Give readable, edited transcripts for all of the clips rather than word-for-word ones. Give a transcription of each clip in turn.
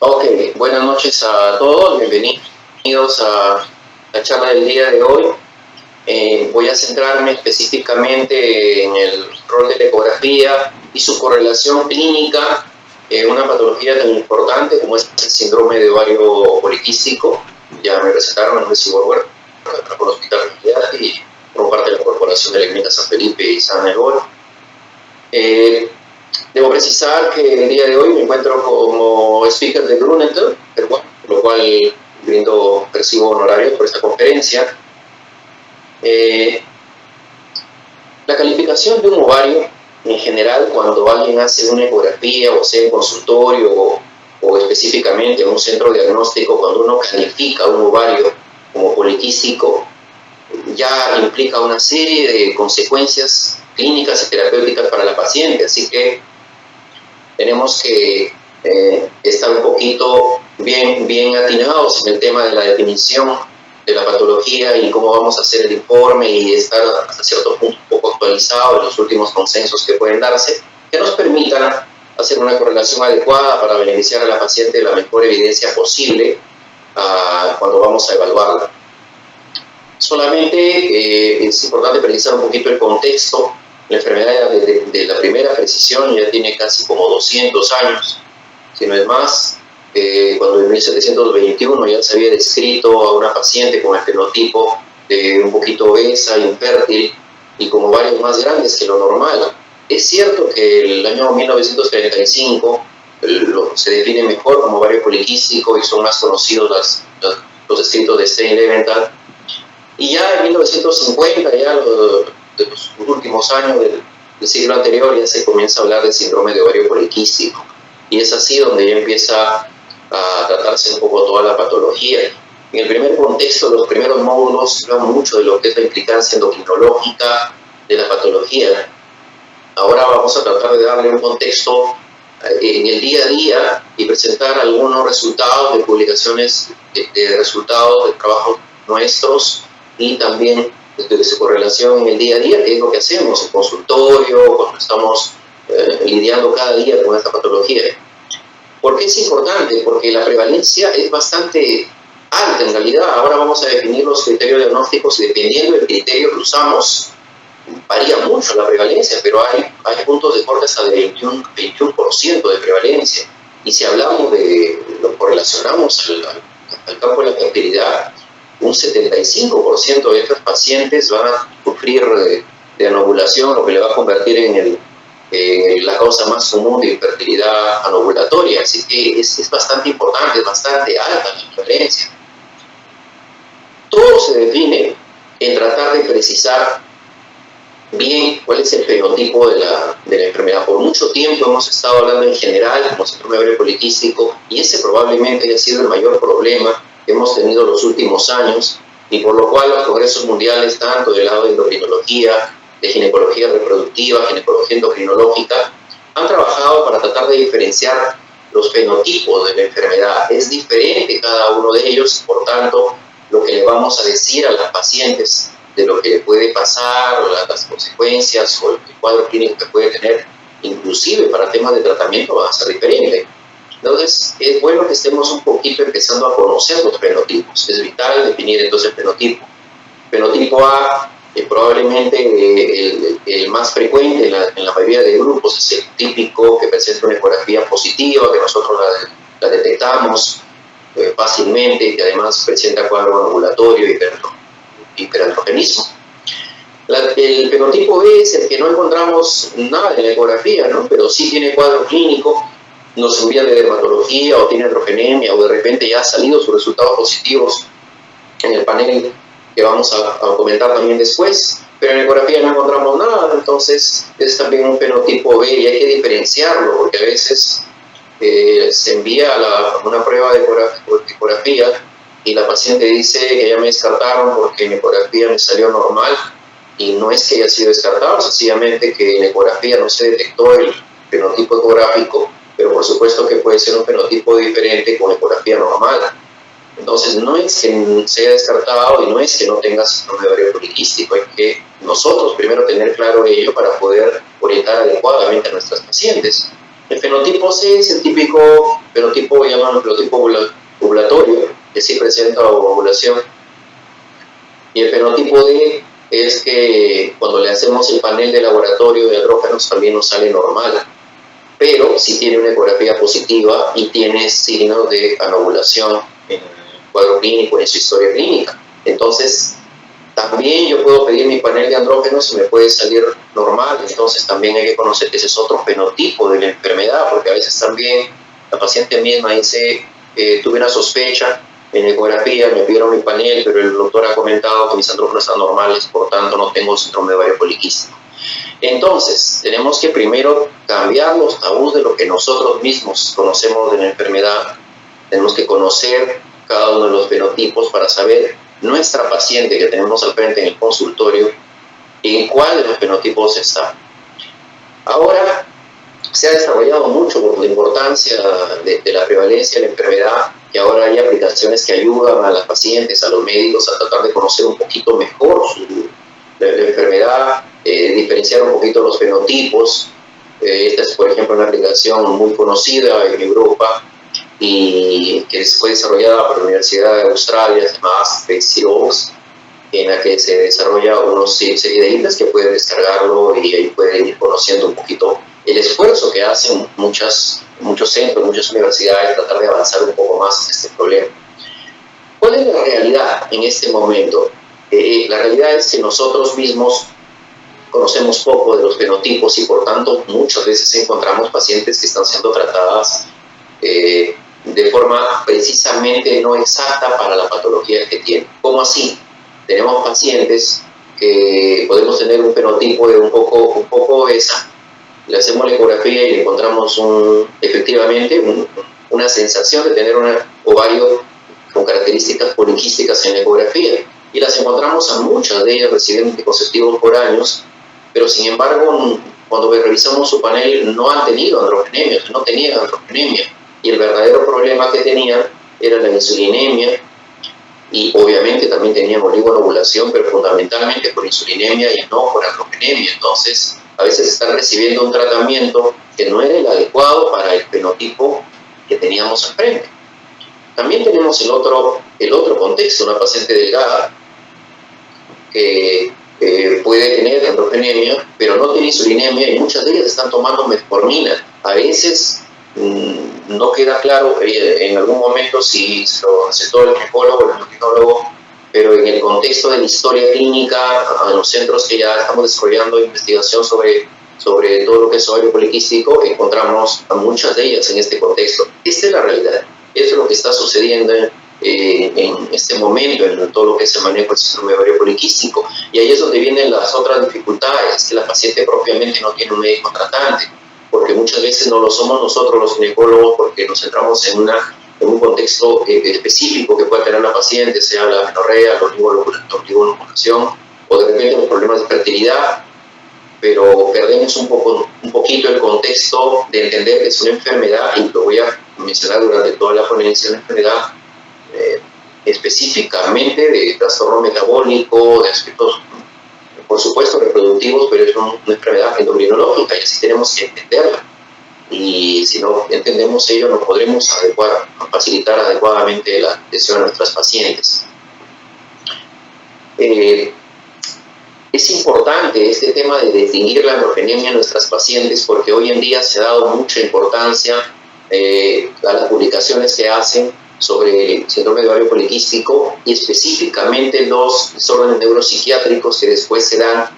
Ok, buenas noches a todos, bienvenidos a la charla del día de hoy. Voy a centrarme específicamente en el rol de la ecografía y su correlación clínica en una patología tan importante como es el síndrome de ovario poliquístico. Ya me recetaron, no sé si por el Hospital Militar y por parte de la Corporación de la Clínica San Felipe y San Miguel. Debo precisar que el día de hoy me encuentro como speaker de Grunenthal, por lo cual percibo honorarios por esta conferencia. La calificación de un ovario, en general, cuando alguien hace una ecografía, o sea en consultorio, o específicamente en un centro diagnóstico, cuando uno califica un ovario como poliquístico, ya implica una serie de consecuencias clínicas y terapéuticas para la paciente, así que tenemos que estar un poquito bien atinados en el tema de la definición de la patología y cómo vamos a hacer el informe y estar hasta cierto punto un poco actualizado en los últimos consensos que pueden darse, que nos permitan hacer una correlación adecuada para beneficiar a la paciente de la mejor evidencia posible cuando vamos a evaluarla. Solamente es importante precisar un poquito el contexto. La enfermedad de la primera precisión ya tiene casi como 200 años, si no es más. Cuando en 1721 ya se había descrito a una paciente con el fenotipo de un poquito obesa, infértil y con ovarios más grandes que lo normal. Es cierto que el año 1935 se define mejor como ovario poliquístico y son más conocidos los escritos de Stein-Leventhal. Y ya en 1950, ya de los últimos años del siglo anterior, ya se comienza a hablar del síndrome de ovario poliquístico. Y es así donde ya empieza a tratarse un poco toda la patología. En el primer contexto, los primeros módulos hablan mucho de lo que es la implicancia endocrinológica de la patología. Ahora vamos a tratar de darle un contexto en el día a día y presentar algunos resultados de publicaciones, de resultados de trabajos nuestros y también de su correlación en el día a día, que es lo que hacemos en consultorio, cuando estamos lidiando cada día con esta patología. ¿Por qué es importante? Porque la prevalencia es bastante alta en realidad. Ahora vamos a definir los criterios diagnósticos y dependiendo del criterio que usamos, varía mucho la prevalencia, pero hay puntos de corte hasta de 21% de prevalencia. Y si hablamos lo correlacionamos al campo de la fertilidad, un 75% de estos pacientes van a sufrir de anovulación, lo que le va a convertir en la causa más común de infertilidad anovulatoria. Así que es bastante importante, es bastante alta la prevalencia. Todo se define en tratar de precisar bien cuál es el fenotipo de la enfermedad. Por mucho tiempo hemos estado hablando en general como síndrome de ovario poliquístico y ese probablemente haya sido el mayor problema que hemos tenido en los últimos años y por lo cual los congresos mundiales, tanto del lado de endocrinología, de ginecología reproductiva, ginecología endocrinológica, han trabajado para tratar de diferenciar los fenotipos de la enfermedad. Es diferente cada uno de ellos, por tanto, lo que le vamos a decir a las pacientes de lo que puede pasar, las consecuencias o el cuadro clínico que puede tener, inclusive para temas de tratamiento, va a ser diferente. Entonces, es bueno que estemos un poquito empezando a conocer los fenotipos. Es vital definir entonces el fenotipo. Fenotipo A, probablemente el más frecuente en la mayoría de grupos, es el típico que presenta una ecografía positiva, que nosotros la detectamos fácilmente, que además presenta cuadro anovulatorio y hiperandrogenismo. El fenotipo B es el que no encontramos nada en la ecografía, ¿no? Pero sí tiene cuadro clínico, nos envían de dermatología o tiene androgenemia o de repente ya han salido sus resultados positivos en el panel que vamos a comentar también después, pero en ecografía no encontramos nada, entonces es también un fenotipo B y hay que diferenciarlo porque a veces se envía una prueba de ecografía y la paciente dice que ya me descartaron porque mi ecografía me salió normal y no es que haya sido descartado, sencillamente que en ecografía no se detectó el fenotipo ecográfico, pero por supuesto que puede ser un fenotipo diferente con ecografía normal. Entonces no es que se haya descartado y no es que no tengas síndrome de ovario poliquístico, hay que nosotros primero tener claro ello para poder orientar adecuadamente a nuestras pacientes. El fenotipo C es el típico fenotipo, llaman fenotipo ovulatorio, que sí presenta ovulación. Y el fenotipo D es que cuando le hacemos el panel de laboratorio de andrógenos también nos sale normal, pero sí tiene una ecografía positiva y tiene signos de anovulación en el cuadro clínico, en su historia clínica. Entonces, también yo puedo pedir mi panel de andrógenos y me puede salir normal. Entonces, también hay que conocer que ese es otro fenotipo de la enfermedad, porque a veces también la paciente misma dice, tuve una sospecha en ecografía, me pidieron mi panel, pero el doctor ha comentado que mis andrógenos están normales, por tanto no tengo síndrome de ovario poliquístico. Entonces, tenemos que primero cambiar los tabús de lo que nosotros mismos conocemos de la enfermedad. Tenemos que conocer cada uno de los fenotipos para saber nuestra paciente que tenemos al frente en el consultorio en cuál de los fenotipos está. Ahora, se ha desarrollado mucho por la importancia de la prevalencia de la enfermedad, que ahora hay aplicaciones que ayudan a las pacientes, a los médicos, a tratar de conocer un poquito mejor la enfermedad, diferenciar un poquito los fenotipos. Esta es, por ejemplo, una aplicación muy conocida en Europa y que fue desarrollada por la Universidad de Australia, llamada SpaceOx, en la que se desarrolla una serie de islas que pueden descargarlo y ahí pueden ir conociendo un poquito el esfuerzo que hacen muchos centros, muchas universidades, tratar de avanzar un poco más en este problema. ¿Cuál es la realidad en este momento? La realidad es que nosotros mismos conocemos poco de los fenotipos y por tanto muchas veces encontramos pacientes que están siendo tratadas de forma precisamente no exacta para la patología que tienen. ¿Cómo así? Tenemos pacientes que podemos tener un fenotipo de un poco obesa, le hacemos la ecografía y le encontramos efectivamente una sensación de tener un ovario con características poliquísticas en la ecografía y las encontramos a muchas de ellas recibiendo anticonceptivos por años, pero sin embargo cuando revisamos su panel no han tenido androgenemia, no tenían androgenemia y el verdadero problema que tenían era la insulinemia y obviamente también tenían oligonovulación, pero fundamentalmente por insulinemia y no por androgenemia. Entonces a veces están recibiendo un tratamiento que no era el adecuado para el fenotipo que teníamos al frente. También tenemos el otro contexto, una paciente delgada que puede tener androgenemia, pero no tiene insulinemia y muchas de ellas están tomando metformina. A veces no queda claro en algún momento si se lo recetó el ginecólogo o el endocrinólogo, pero en el contexto de la historia clínica, a los centros que ya estamos desarrollando investigación sobre todo lo que es ovario poliquístico, encontramos a muchas de ellas en este contexto. Esta es la realidad, eso es lo que está sucediendo en este momento en todo lo que es el manejo del síndrome de ovario poliquístico. Y ahí es donde vienen las otras dificultades, es que la paciente propiamente no tiene un médico tratante, porque muchas veces no lo somos nosotros los ginecólogos porque nos centramos en un contexto específico que puede tener la paciente, sea la menorrea, la oligonovulación o de repente los problemas de fertilidad, pero perdemos un poquito el contexto de entender que es una enfermedad, y lo voy a mencionar durante toda la ponencia, una enfermedad específicamente de trastorno metabólico, de aspectos, por supuesto, reproductivos, pero es una enfermedad endocrinológica y así tenemos que entenderla. Y si no entendemos ello, no podremos facilitar adecuadamente la atención a nuestras pacientes. Es importante este tema de distinguir la androgenemia en nuestras pacientes porque hoy en día se ha dado mucha importancia a las publicaciones que hacen sobre el síndrome de ovario poliquístico y específicamente los desórdenes neuropsiquiátricos que después se dan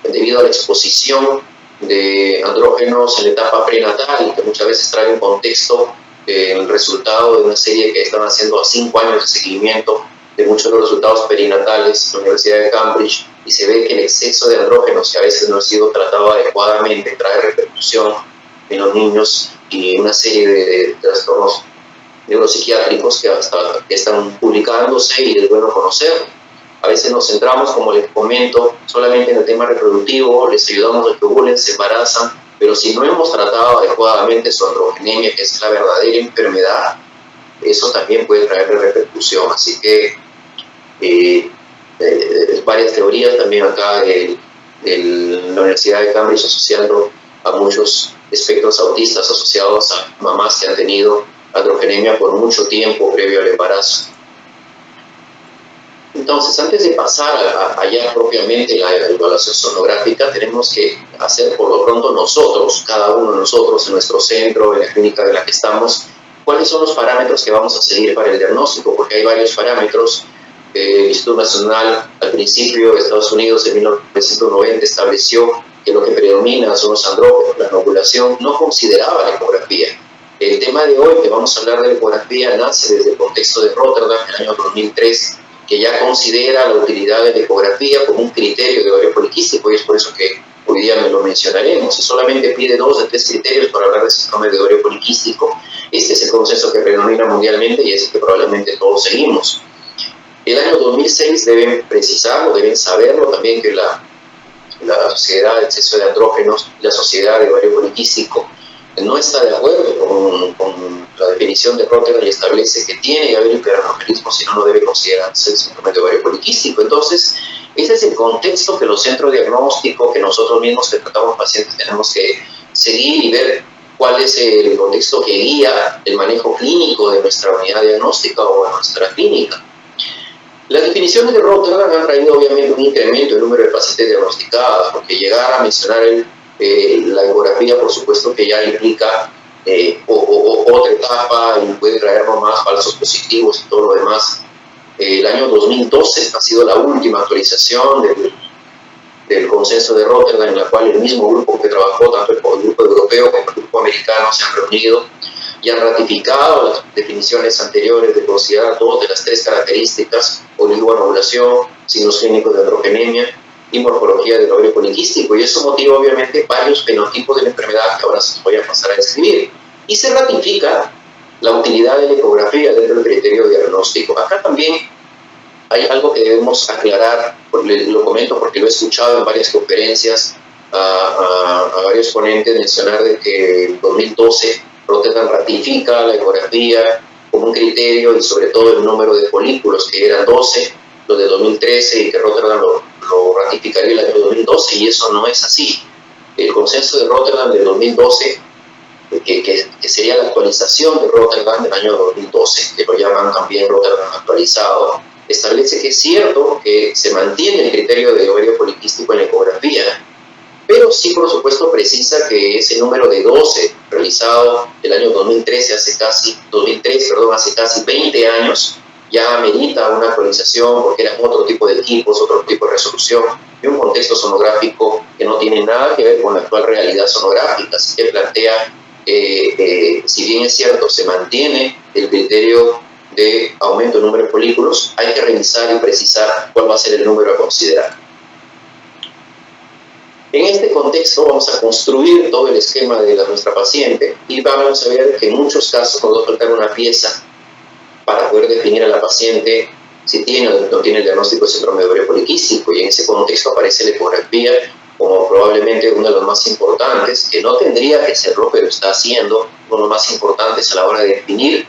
debido a la exposición de andrógenos en la etapa prenatal y que muchas veces trae un contexto el resultado de una serie que están haciendo a 5 años de seguimiento de muchos de los resultados perinatales en la Universidad de Cambridge y se ve que el exceso de andrógenos que a veces no ha sido tratado adecuadamente trae repercusión en los niños y una serie de trastornos neuropsiquiátricos que están publicándose y es bueno conocerlo. A veces nos centramos, como les comento, solamente en el tema reproductivo, les ayudamos a que ovulen, se embarazan, pero si no hemos tratado adecuadamente su androgenemia, que es la verdadera enfermedad, eso también puede traer repercusión. Así que varias teorías también acá de la Universidad de Cambridge asociando a muchos espectros autistas asociados a mamás que han tenido androgenemia por mucho tiempo previo al embarazo. Entonces, antes de pasar allá propiamente la evaluación sonográfica, tenemos que hacer por lo pronto nosotros, cada uno de nosotros en nuestro centro, en la clínica de la que estamos, cuáles son los parámetros que vamos a seguir para el diagnóstico, porque hay varios parámetros. El Instituto Nacional, al principio de Estados Unidos, en 1990, estableció que lo que predomina son los andrógenos, la ovulación, no consideraba la ecografía. El tema de hoy, que vamos a hablar de la ecografía, nace desde el contexto de Rotterdam, en el año 2003, que ya considera la utilidad de la ecografía como un criterio de ovario poliquístico, y es por eso que hoy día me lo mencionaremos. Y solamente pide 2 de 3 criterios para hablar de síndrome de ovario poliquístico. Este es el consenso que predomina mundialmente y es el que probablemente todos seguimos. El año 2006 deben precisarlo, deben saberlo también, que la Sociedad de Exceso de Andrógenos y la Sociedad de Ovario Poliquístico no está de acuerdo con la definición de Rotterdam y establece que tiene que haber hiperandrogenismo, si no, no debe considerarse el síndrome de ovario poliquístico. Entonces, ese es el contexto que los centros diagnósticos, que nosotros mismos que tratamos pacientes tenemos que seguir y ver cuál es el contexto que guía el manejo clínico de nuestra unidad diagnóstica o de nuestra clínica. Las definiciones de Rotterdam han traído obviamente un incremento del número de pacientes diagnosticados, porque llegar a mencionar la ecografía, por supuesto que ya implica otra etapa y puede traernos más falsos positivos y todo lo demás. El año 2012 ha sido la última actualización del consenso de Rotterdam, en la cual el mismo grupo que trabajó, tanto el grupo europeo como el grupo americano, se han reunido y han ratificado las definiciones anteriores de considerar 2 de las 3 características: oligoanovulación, signos clínicos de androgenemia y morfología del ovario poliquístico, y eso motiva obviamente varios fenotipos de la enfermedad que ahora se voy a pasar a describir. Y se ratifica la utilidad de la ecografía dentro del criterio diagnóstico. Acá también hay algo que debemos aclarar, lo comento porque lo he escuchado en varias conferencias a varios ponentes mencionar de que en 2012 Rotterdam ratifica la ecografía como un criterio y sobre todo el número de folículos, que eran 12, los de 2013, y que Rotterdam lo ratificaría el año 2012, y eso no es así. El consenso de Rotterdam de 2012, que sería la actualización de Rotterdam del año 2012, que lo llaman también Rotterdam actualizado, establece que es cierto que se mantiene el criterio de ovario poliquístico en la ecografía, pero sí, por supuesto, precisa que ese número de 12 realizado el año 2003, hace casi 20 años, ya amerita una actualización porque eran otro tipo de equipos, otro tipo de resolución y un contexto sonográfico que no tiene nada que ver con la actual realidad sonográfica. Así que plantea, si bien es cierto, se mantiene el criterio de aumento del número de folículos, hay que revisar y precisar cuál va a ser el número a considerar. En este contexto vamos a construir todo el esquema de nuestra paciente y vamos a ver que en muchos casos nos va a faltar una pieza para poder definir a la paciente si tiene o no tiene el diagnóstico de síndrome de ovario poliquístico, y en ese contexto aparece la ecografía como probablemente uno de los más importantes, que no tendría que serlo, pero está siendo uno de los más importantes a la hora de definir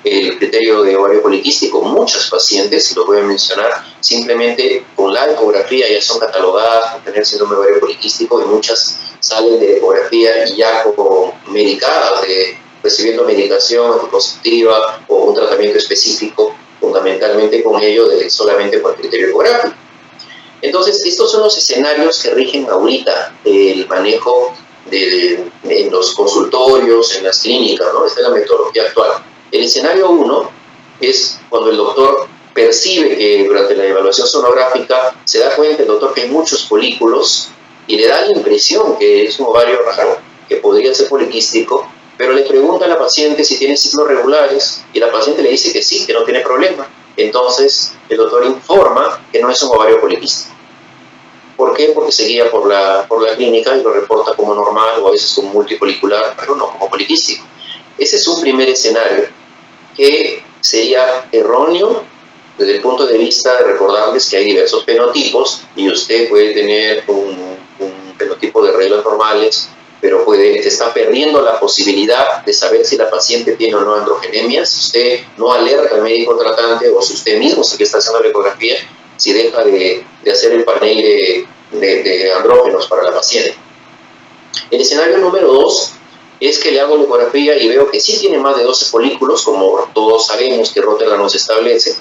el criterio de ovario poliquístico. Muchas pacientes, y los voy a mencionar, simplemente con la ecografía ya son catalogadas por tener síndrome de ovario poliquístico, y muchas salen de ecografía y ya como medicadas, recibiendo medicación anticonceptiva o un tratamiento específico, fundamentalmente con ello solamente por el criterio ecográfico. Entonces, estos son los escenarios que rigen ahorita el manejo en los consultorios, en las clínicas, ¿no? Esta es la metodología actual. El escenario 1 es cuando el doctor percibe que durante la evaluación sonográfica se da cuenta el doctor que hay muchos folículos y le da la impresión que es un ovario raro, que podría ser poliquístico, pero le pregunta a la paciente si tiene ciclos regulares y la paciente le dice que sí, que no tiene problema. Entonces el doctor informa que no es un ovario poliquístico. ¿Por qué? Porque se guía por la clínica y lo reporta como normal o a veces como multifolicular, pero no como poliquístico. Ese es un primer escenario que sería erróneo desde el punto de vista de recordarles que hay diversos fenotipos y usted puede tener un fenotipo de reglas normales, pero se está perdiendo la posibilidad de saber si la paciente tiene o no androgenemia si usted no alerta al médico tratante, o si usted mismo es el que está haciendo la ecografía, si deja de hacer el panel de andrógenos para la paciente. El escenario número 2 es que le hago la ecografía y veo que sí tiene más de 12 folículos, como todos sabemos que Rotterdam nos establece,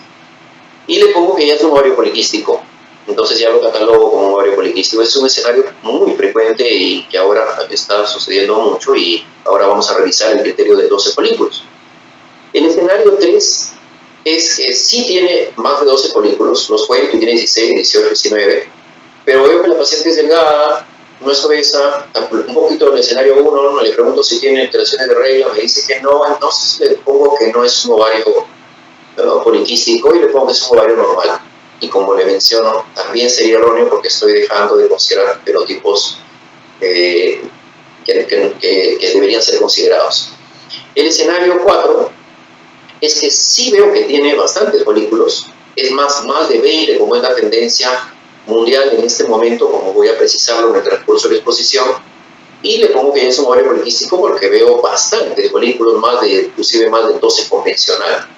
y le pongo que ya es un ovario poliquístico. Entonces ya lo catalogo como ovario poliquístico. Es un escenario muy frecuente y que ahora está sucediendo mucho, y ahora vamos a revisar el criterio de 12 folículos. El escenario 3 es que sí tiene más de 12 folículos, los cuento, y tiene 16, 18, 19, pero veo que la paciente es delgada, no es obesa. Un poquito en el escenario 1, le pregunto si tiene alteraciones de regla, me dice que no, entonces le pongo que no es un ovario poliquístico y le pongo que es un ovario normal. Y como le menciono, también sería erróneo porque estoy dejando de considerar fenotipos que deberían ser considerados. El escenario 4 es que sí veo que tiene bastantes folículos, es más de 20, como es la tendencia mundial en este momento, como voy a precisarlo en el transcurso de la exposición, y le pongo que es un ovario poliquístico porque veo bastantes folículos, inclusive más de 12 convencional.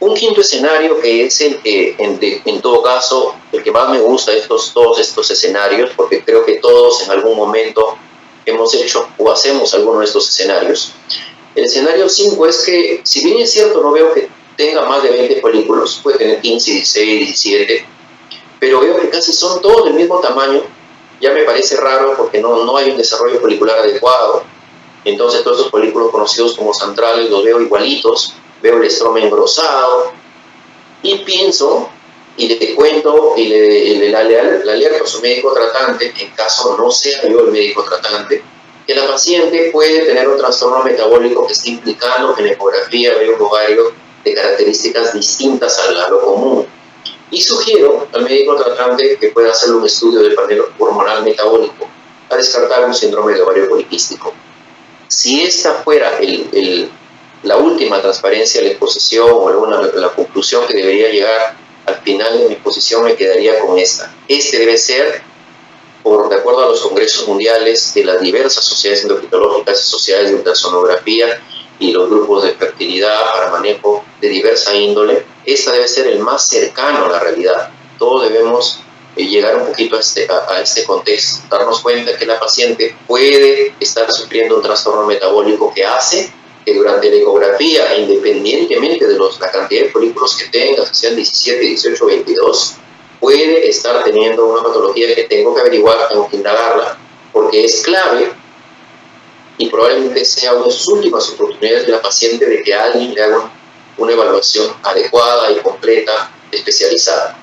Un quinto escenario, que es el que, en todo caso, el que más me gusta de todos estos escenarios, porque creo que todos en algún momento hemos hecho o hacemos alguno de estos escenarios. El escenario 5 es que, si bien es cierto, no veo que tenga más de 20 folículos, puede tener 15, 16, 17, pero veo que casi son todos del mismo tamaño. Ya me parece raro porque no hay un desarrollo folicular adecuado. Entonces todos esos folículos conocidos como centrales los veo igualitos, veo el estroma engrosado, y pienso, y le cuento, y le alerto a su médico tratante, en caso no sea yo el médico tratante, que la paciente puede tener un trastorno metabólico que está implicando que en la ecografía vea un ovario de características distintas a lo común. Y sugiero al médico tratante que pueda hacer un estudio del panel hormonal metabólico a descartar un síndrome de ovario poliquístico. Si esta fuera la última transparencia de la exposición, o la conclusión que debería llegar al final de mi exposición, me quedaría con esta. Este debe ser, de acuerdo a los congresos mundiales de las diversas sociedades endocrinológicas y sociedades de ultrasonografía y los grupos de fertilidad para manejo de diversa índole, esta debe ser el más cercano a la realidad. Todos debemos llegar un poquito a este contexto, darnos cuenta que la paciente puede estar sufriendo un trastorno metabólico que hace que durante la ecografía, independientemente de la cantidad de folículos que tenga, sean 17, 18, 22, puede estar teniendo una patología que tengo que averiguar, tengo que indagarla, porque es clave y probablemente sea una de sus últimas oportunidades de la paciente de que alguien le haga una evaluación adecuada y completa, especializada.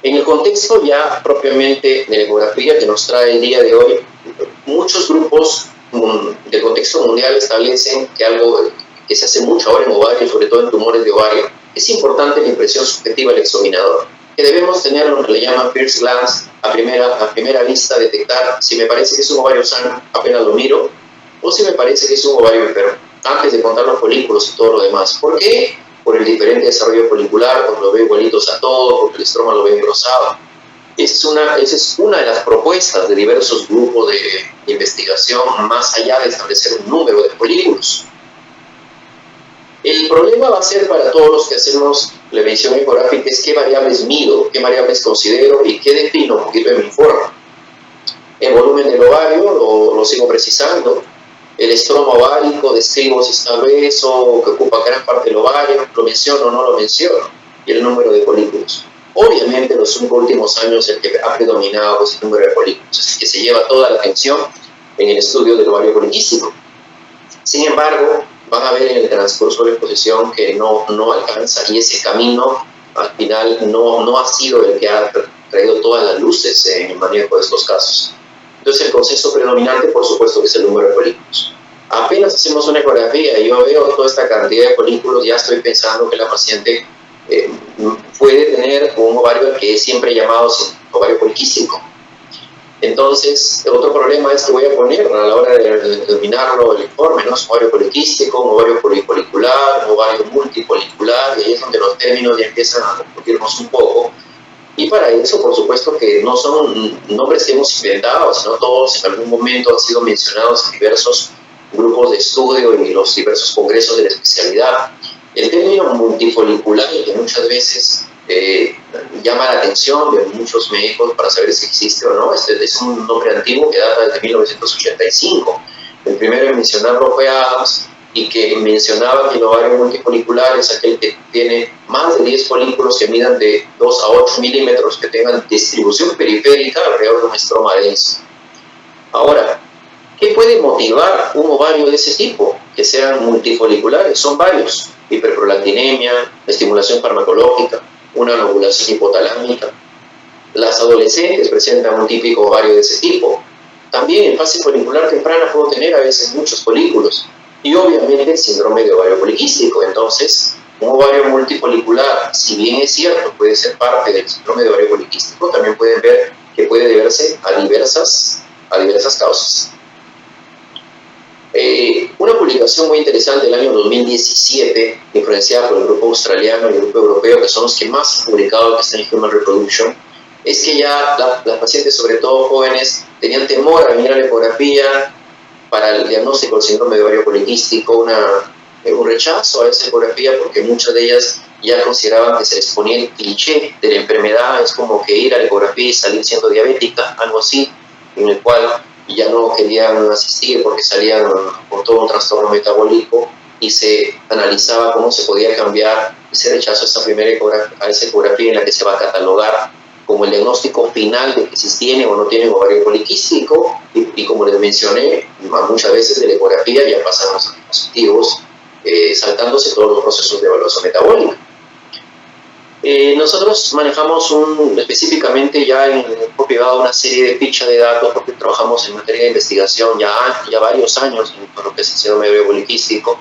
En el contexto ya propiamente de la ecografía que nos trae el día de hoy, muchos grupos del contexto mundial establecen que algo que se hace mucho ahora en ovario, sobre todo en tumores de ovario, es importante la impresión subjetiva del examinador, que debemos tener lo que le llaman first glance, a primera vista, detectar si me parece que es un ovario sano, apenas lo miro, o si me parece que es un ovario enfermo, antes de contar los folículos y todo lo demás. ¿Por qué? Por el diferente desarrollo folicular, porque lo veo igualitos a todos, porque el estroma lo veo engrosado. Esa es una de las propuestas de diversos grupos de investigación, más allá de establecer un número de folículos. El problema va a ser para todos los que hacemos la medición ecográfica es qué variables mido, qué variables considero y qué defino un poquito en mi informe. El volumen del ovario lo sigo precisando. El estroma ovárico, describo si está obeso, que ocupa gran parte del ovario, lo menciono o no lo menciono, y el número de folículos. Obviamente, en los 5 últimos años, el que ha predominado es el número de folículos, es el que se lleva toda la atención en el estudio del ovario poliquístico. Sin embargo, van a ver en el transcurso de la exposición que no alcanza, y ese camino al final no ha sido el que ha traído todas las luces en el manejo de estos casos. Entonces el consenso predominante, por supuesto, que es el número de folículos. Apenas hacemos una ecografía y yo veo toda esta cantidad de folículos, ya estoy pensando que la paciente puede tener un ovario que es siempre llamado ovario poliquístico. Entonces, otro problema es que voy a poner a la hora de determinarlo el informe, ¿no? Es un ovario poliquístico, un ovario polifolicular, un ovario multifolicular, y ahí es donde los términos ya empiezan a confundirnos un poco. Y para eso, por supuesto, que no son nombres que hemos inventado, sino todos en algún momento han sido mencionados en diversos grupos de estudio y los diversos congresos de la especialidad. El término multifolicular, que muchas veces llama la atención de muchos médicos para saber si existe o no, es un nombre antiguo que data desde 1985. El primero en mencionarlo fue Adams, y que mencionaba que el ovario multifolicular es aquel que tiene más de 10 folículos que midan de 2 a 8 milímetros, que tengan distribución periférica alrededor de un estroma denso. Ahora, ¿qué puede motivar un ovario de ese tipo? Que sean multifoliculares, son varios: hiperprolactinemia, estimulación farmacológica, una anovulación hipotalámica. Las adolescentes presentan un típico ovario de ese tipo. También en fase folicular temprana puedo tener a veces muchos folículos. Y obviamente el síndrome de ovario poliquístico. Entonces, un ovario multifolicular, si bien es cierto, puede ser parte del síndrome de ovario poliquístico, también pueden ver que puede deberse a diversas causas. Una publicación muy interesante del año 2017, influenciada por el grupo australiano y el grupo europeo, que son los que más han publicado que está en Human Reproduction, es que ya las pacientes, sobre todo jóvenes, tenían temor a venir a la ecografía para el diagnóstico del síndrome de ovario poliquístico, un rechazo a esa ecografía, porque muchas de ellas ya consideraban que se les ponía el cliché de la enfermedad, es como que ir a la ecografía y salir siendo diabética, algo así, en el cual ya no querían asistir porque salían con todo un trastorno metabólico, y se analizaba cómo se podía cambiar ese rechazo a esa ecografía en la que se va a catalogar como el diagnóstico final de que si tiene o no tiene ovario poliquístico, y como les mencioné, muchas veces de la ecografía ya pasan los antipositivos, saltándose todos los procesos de evaluación metabólica. Nosotros manejamos específicamente ya en el grupo privado una serie de fichas de datos, porque trabajamos en materia de investigación ya varios años con lo que es el síndrome de ovario poliquístico,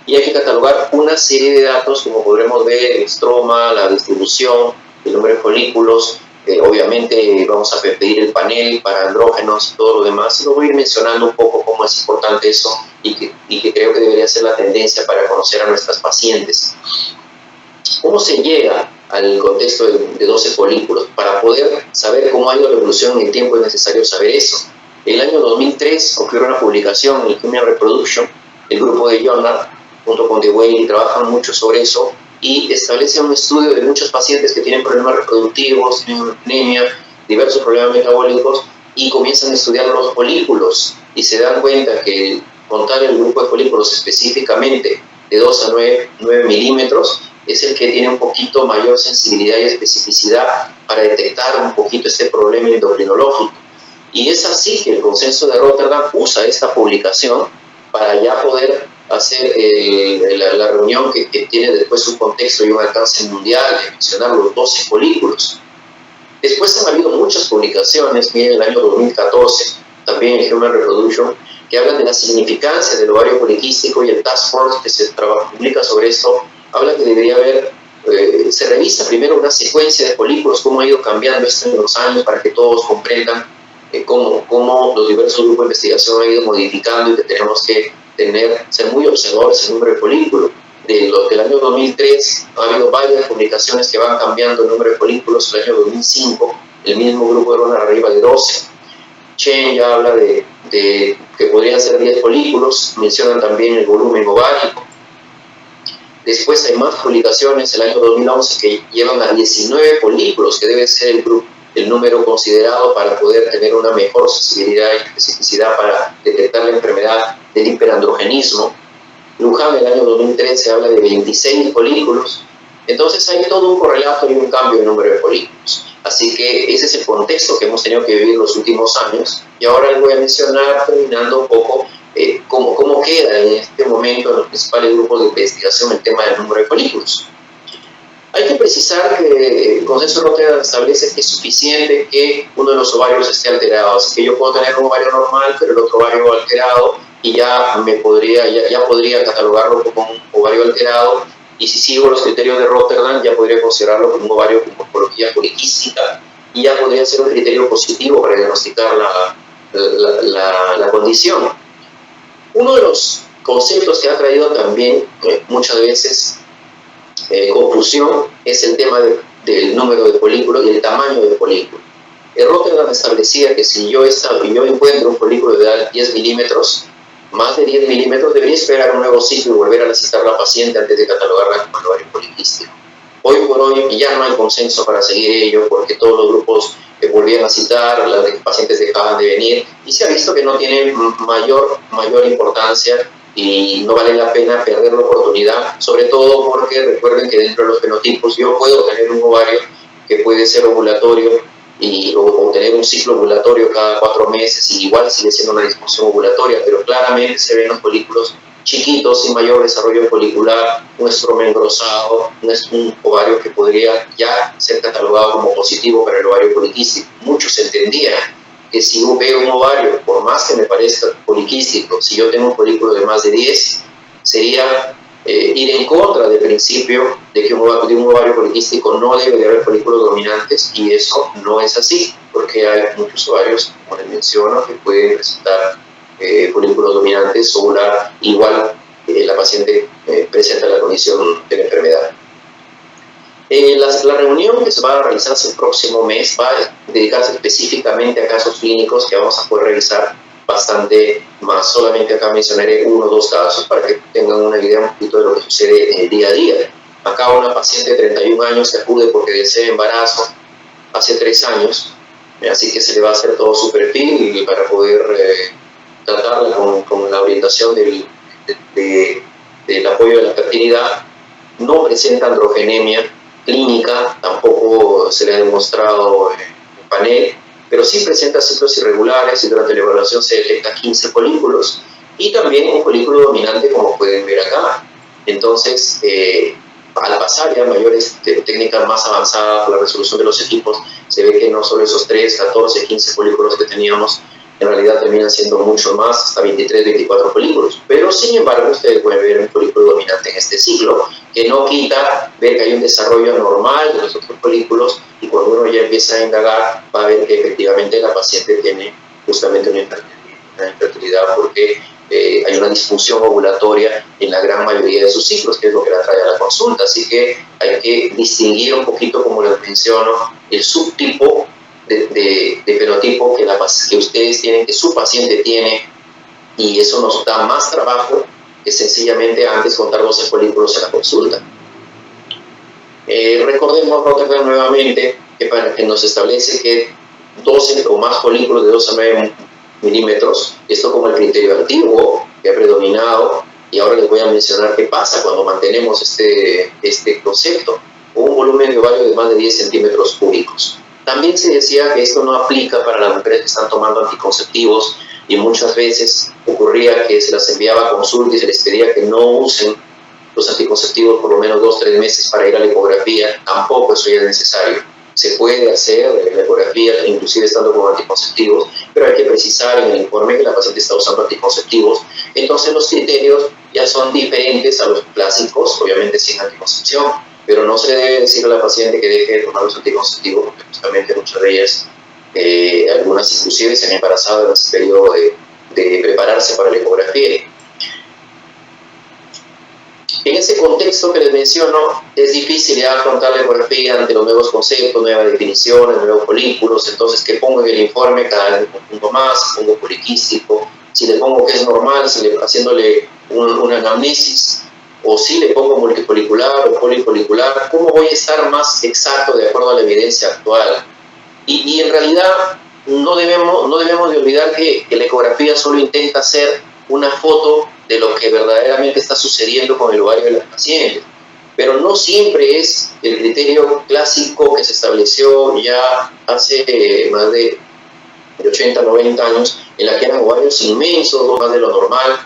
y hay que catalogar una serie de datos, como podremos ver: el estroma, la distribución, el número de folículos. Obviamente vamos a pedir el panel para andrógenos y todo lo demás, y lo voy a ir mencionando un poco cómo es importante eso, y que creo que debería ser la tendencia para conocer a nuestras pacientes. ¿Cómo se llega al contexto de 12 folículos? Para poder saber cómo ha ido la evolución en el tiempo es necesario saber eso. En el año 2003 ocurrió una publicación en el Human Reproduction, el grupo de Journal junto con Dewey trabajan mucho sobre eso, y establecen un estudio de muchos pacientes que tienen problemas reproductivos, tienen anemia, diversos problemas metabólicos, y comienzan a estudiar los folículos, y se dan cuenta que contar el grupo de folículos específicamente de 2 a 9 milímetros es el que tiene un poquito mayor sensibilidad y especificidad para detectar un poquito este problema endocrinológico. Y es así que el Consenso de Rotterdam usa esta publicación para ya poder hacer la reunión que tiene después un contexto y un alcance mundial, de mencionar los 12 folículos. Después han habido muchas publicaciones, en el año 2014, también en Human Reproduction, que hablan de la significancia del ovario poliquístico, y el Task Force que se publica sobre esto habla que debería haber, se revisa primero una secuencia de folículos, cómo ha ido cambiando esto en los años, para que todos comprendan cómo los diversos grupos de investigación han ido modificando, y que tenemos que ser muy observadores en el número de folículos. Del año 2003 ha habido varias publicaciones que van cambiando el número de folículos. En el año 2005 el mismo grupo de Ronald arriba de 12. Chen ya habla de que podrían ser 10 folículos, mencionan también el volumen ovárico. Después hay más publicaciones, el año 2011, que llevan a 19 folículos, que debe ser el número considerado para poder tener una mejor sensibilidad y especificidad para detectar la enfermedad del hiperandrogenismo. Lujan, en el año 2013, habla de 26 folículos. Entonces hay todo un correlato y un cambio en número de folículos. Así que ese es el contexto que hemos tenido que vivir los últimos años. Y ahora les voy a mencionar, terminando un poco, cómo queda en este momento en los principales grupos de investigación el tema del número de folículos. Hay que precisar que el Consenso de Rotterdam establece que es suficiente que uno de los ovarios esté alterado. Así que yo puedo tener un ovario normal, pero el otro ovario alterado, y ya podría catalogarlo como un ovario alterado, y si sigo los criterios de Rotterdam ya podría considerarlo como un ovario con morfología poliquística, y ya podría ser un criterio positivo para diagnosticar la condición. Uno de los conceptos que ha traído también muchas veces confusión es el tema del número de folículos y el tamaño del folículo. Rotterdam establecía que si yo encuentro un folículo de 10 milímetros, más de 10 milímetros, debería esperar un nuevo ciclo y volver a citar a la paciente antes de catalogarla como ovario poliquístico. Hoy por hoy ya no hay consenso para seguir ello, porque todos los grupos volvían a citar, las pacientes dejaban de venir, y se ha visto que no tienen mayor importancia y no vale la pena perder la oportunidad, sobre todo porque recuerden que dentro de los fenotipos yo puedo tener un ovario que puede ser ovulatorio o tener un ciclo ovulatorio cada 4 meses y igual sigue siendo una disfunción ovulatoria, pero claramente se ven los folículos chiquitos, sin mayor desarrollo folicular, un estrógeno engrosado, un ovario que podría ya ser catalogado como positivo para el ovario poliquístico. Muchos entendían que si yo veo un ovario, por más que me parezca poliquístico, si yo tengo un folículo de más de 10, sería ir en contra del principio de que un ovario poliquístico no debe de haber folículos dominantes, y eso no es así, porque hay muchos ovarios, como les menciono, que pueden resultar folículos dominantes ovular, igual la paciente presenta la condición de la enfermedad. La reunión que se va a realizar el próximo mes va a dedicarse específicamente a casos clínicos que vamos a poder revisar bastante más. Solamente acá mencionaré 1 o 2 casos para que tengan una idea un poquito de lo que sucede en el día a día. Acá una paciente de 31 años que acude porque desea embarazo hace 3 años, así que se le va a hacer todo su perfil para poder tratarla con la orientación del apoyo de la fertilidad. No presenta androgenemia clínica, tampoco se le ha demostrado en panel, pero sí presenta ciclos irregulares y durante la evaluación se detecta 15 folículos y también un folículo dominante, como pueden ver acá. Entonces, al pasar ya a mayores técnicas más avanzadas por la resolución de los equipos, se ve que no solo esos 3, 14, 15 folículos que teníamos, en realidad terminan siendo mucho más, hasta 23, 24 folículos. Pero sin embargo, ustedes pueden ver un folículo dominante en este ciclo, que no quita ver que hay un desarrollo normal de los otros folículos, y cuando uno ya empieza a indagar, va a ver que efectivamente la paciente tiene justamente una infertilidad porque hay una disfunción ovulatoria en la gran mayoría de sus ciclos, que es lo que la trae a la consulta. Así que hay que distinguir un poquito, como les menciono, el subtipo de fenotipo que ustedes tienen, que su paciente tiene, y eso nos da más trabajo que sencillamente antes contar 12 folículos en la consulta. Recordemos, Rotterdam, nuevamente, que para que nos establece que 12 o más folículos de 2 a 9 milímetros, esto como el criterio antiguo que ha predominado, y ahora les voy a mencionar qué pasa cuando mantenemos este concepto, o un volumen de ovario de más de 10 centímetros cúbicos. También se decía que esto no aplica para las mujeres que están tomando anticonceptivos, y muchas veces ocurría que se las enviaba a consulta y se les pedía que no usen los anticonceptivos por lo menos 2 o 3 meses para ir a la ecografía. Tampoco eso ya es necesario. Se puede hacer la ecografía inclusive estando con anticonceptivos, pero hay que precisar en el informe que la paciente está usando anticonceptivos. Entonces los criterios ya son diferentes a los clásicos, obviamente sin anticoncepción, pero no se le debe decir a la paciente que deje de tomar los anticonceptivos, porque justamente muchas de ellas, algunas inclusive se han embarazado en ese periodo de prepararse para la ecografía. En ese contexto que les menciono, es difícil ya afrontar la ecografía ante los nuevos conceptos, nuevas definiciones, nuevos folículos. Entonces, ¿qué pongo en el informe? Cada vez un punto más, si pongo poliquístico, si le pongo que es normal, haciéndole una anamnesis, o si le pongo multifolicular o polifolicular, ¿cómo voy a estar más exacto de acuerdo a la evidencia actual? Y en realidad no debemos de olvidar que la ecografía solo intenta hacer una foto de lo que verdaderamente está sucediendo con el ovario de las pacientes, pero no siempre es el criterio clásico que se estableció ya hace más de 80, 90 años, en la que eran ovarios inmensos, más de lo normal,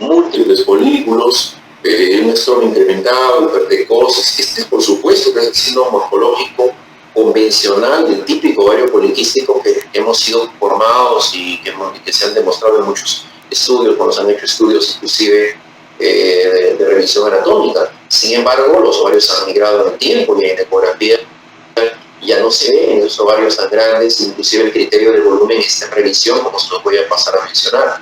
múltiples folículos, un estrógeno incrementado, hipertricosis. Este, por supuesto, que es el signo morfológico convencional del típico ovario poliquístico que hemos sido formados y que se han demostrado en muchos estudios, cuando se han hecho estudios inclusive de revisión anatómica. Sin embargo, los ovarios han migrado en el tiempo y en ecografía ya no se ven los ovarios tan grandes, inclusive el criterio del volumen está en revisión, como se los voy a pasar a mencionar.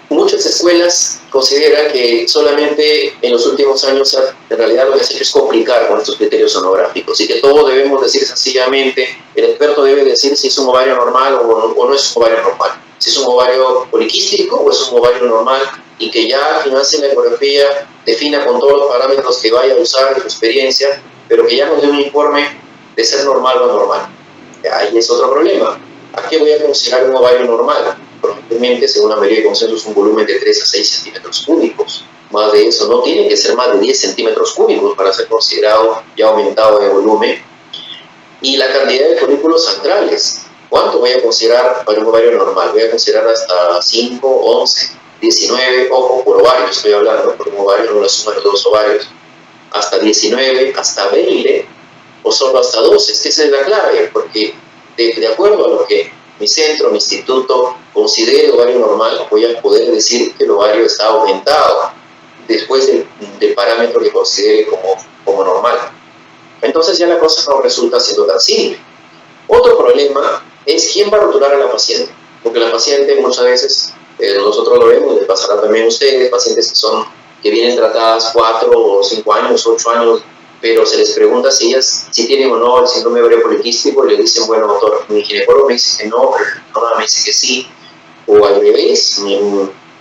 Muchas escuelas consideran que solamente en los últimos años en realidad lo que se ha hecho es complicar con estos criterios sonográficos, y que todos debemos decir sencillamente, el experto debe decir si es un ovario normal o no es un ovario normal, si es un ovario poliquístico o es un ovario normal, y que ya quien hace la ecografía defina con todos los parámetros que vaya a usar en su experiencia, pero que ya nos dé un informe de ser normal o anormal. Ahí es otro problema. ¿A qué voy a considerar un ovario normal? Probablemente, según la mayoría de consensos, un volumen de 3 a 6 centímetros cúbicos. Más de eso, no tiene que ser más de 10 centímetros cúbicos para ser considerado ya aumentado de volumen. Y la cantidad de folículos centrales. ¿Cuánto voy a considerar para un ovario normal? Voy a considerar hasta 5, 11, 19, ojo, por ovario estoy hablando, por un ovario, no la suma de los dos ovarios, hasta 19, hasta 20, o solo hasta 12. Es que esa es la clave, porque de acuerdo a lo que mi centro, mi instituto considere ovario normal, voy a poder decir que el ovario está aumentado después del parámetro que considere como normal. Entonces ya la cosa no resulta siendo tan simple. Otro problema es quién va a rotular a la paciente, porque la paciente muchas veces, nosotros lo vemos, les pasará también a ustedes, pacientes que vienen tratadas 4 o 5 años, 8 años, pero se les pregunta si ellas si tienen o no el síndrome de ovario poliquístico y le dicen, bueno, doctor, mi ginecólogo me dice que no, pero mi ginecóloga me dice que sí, o al revés.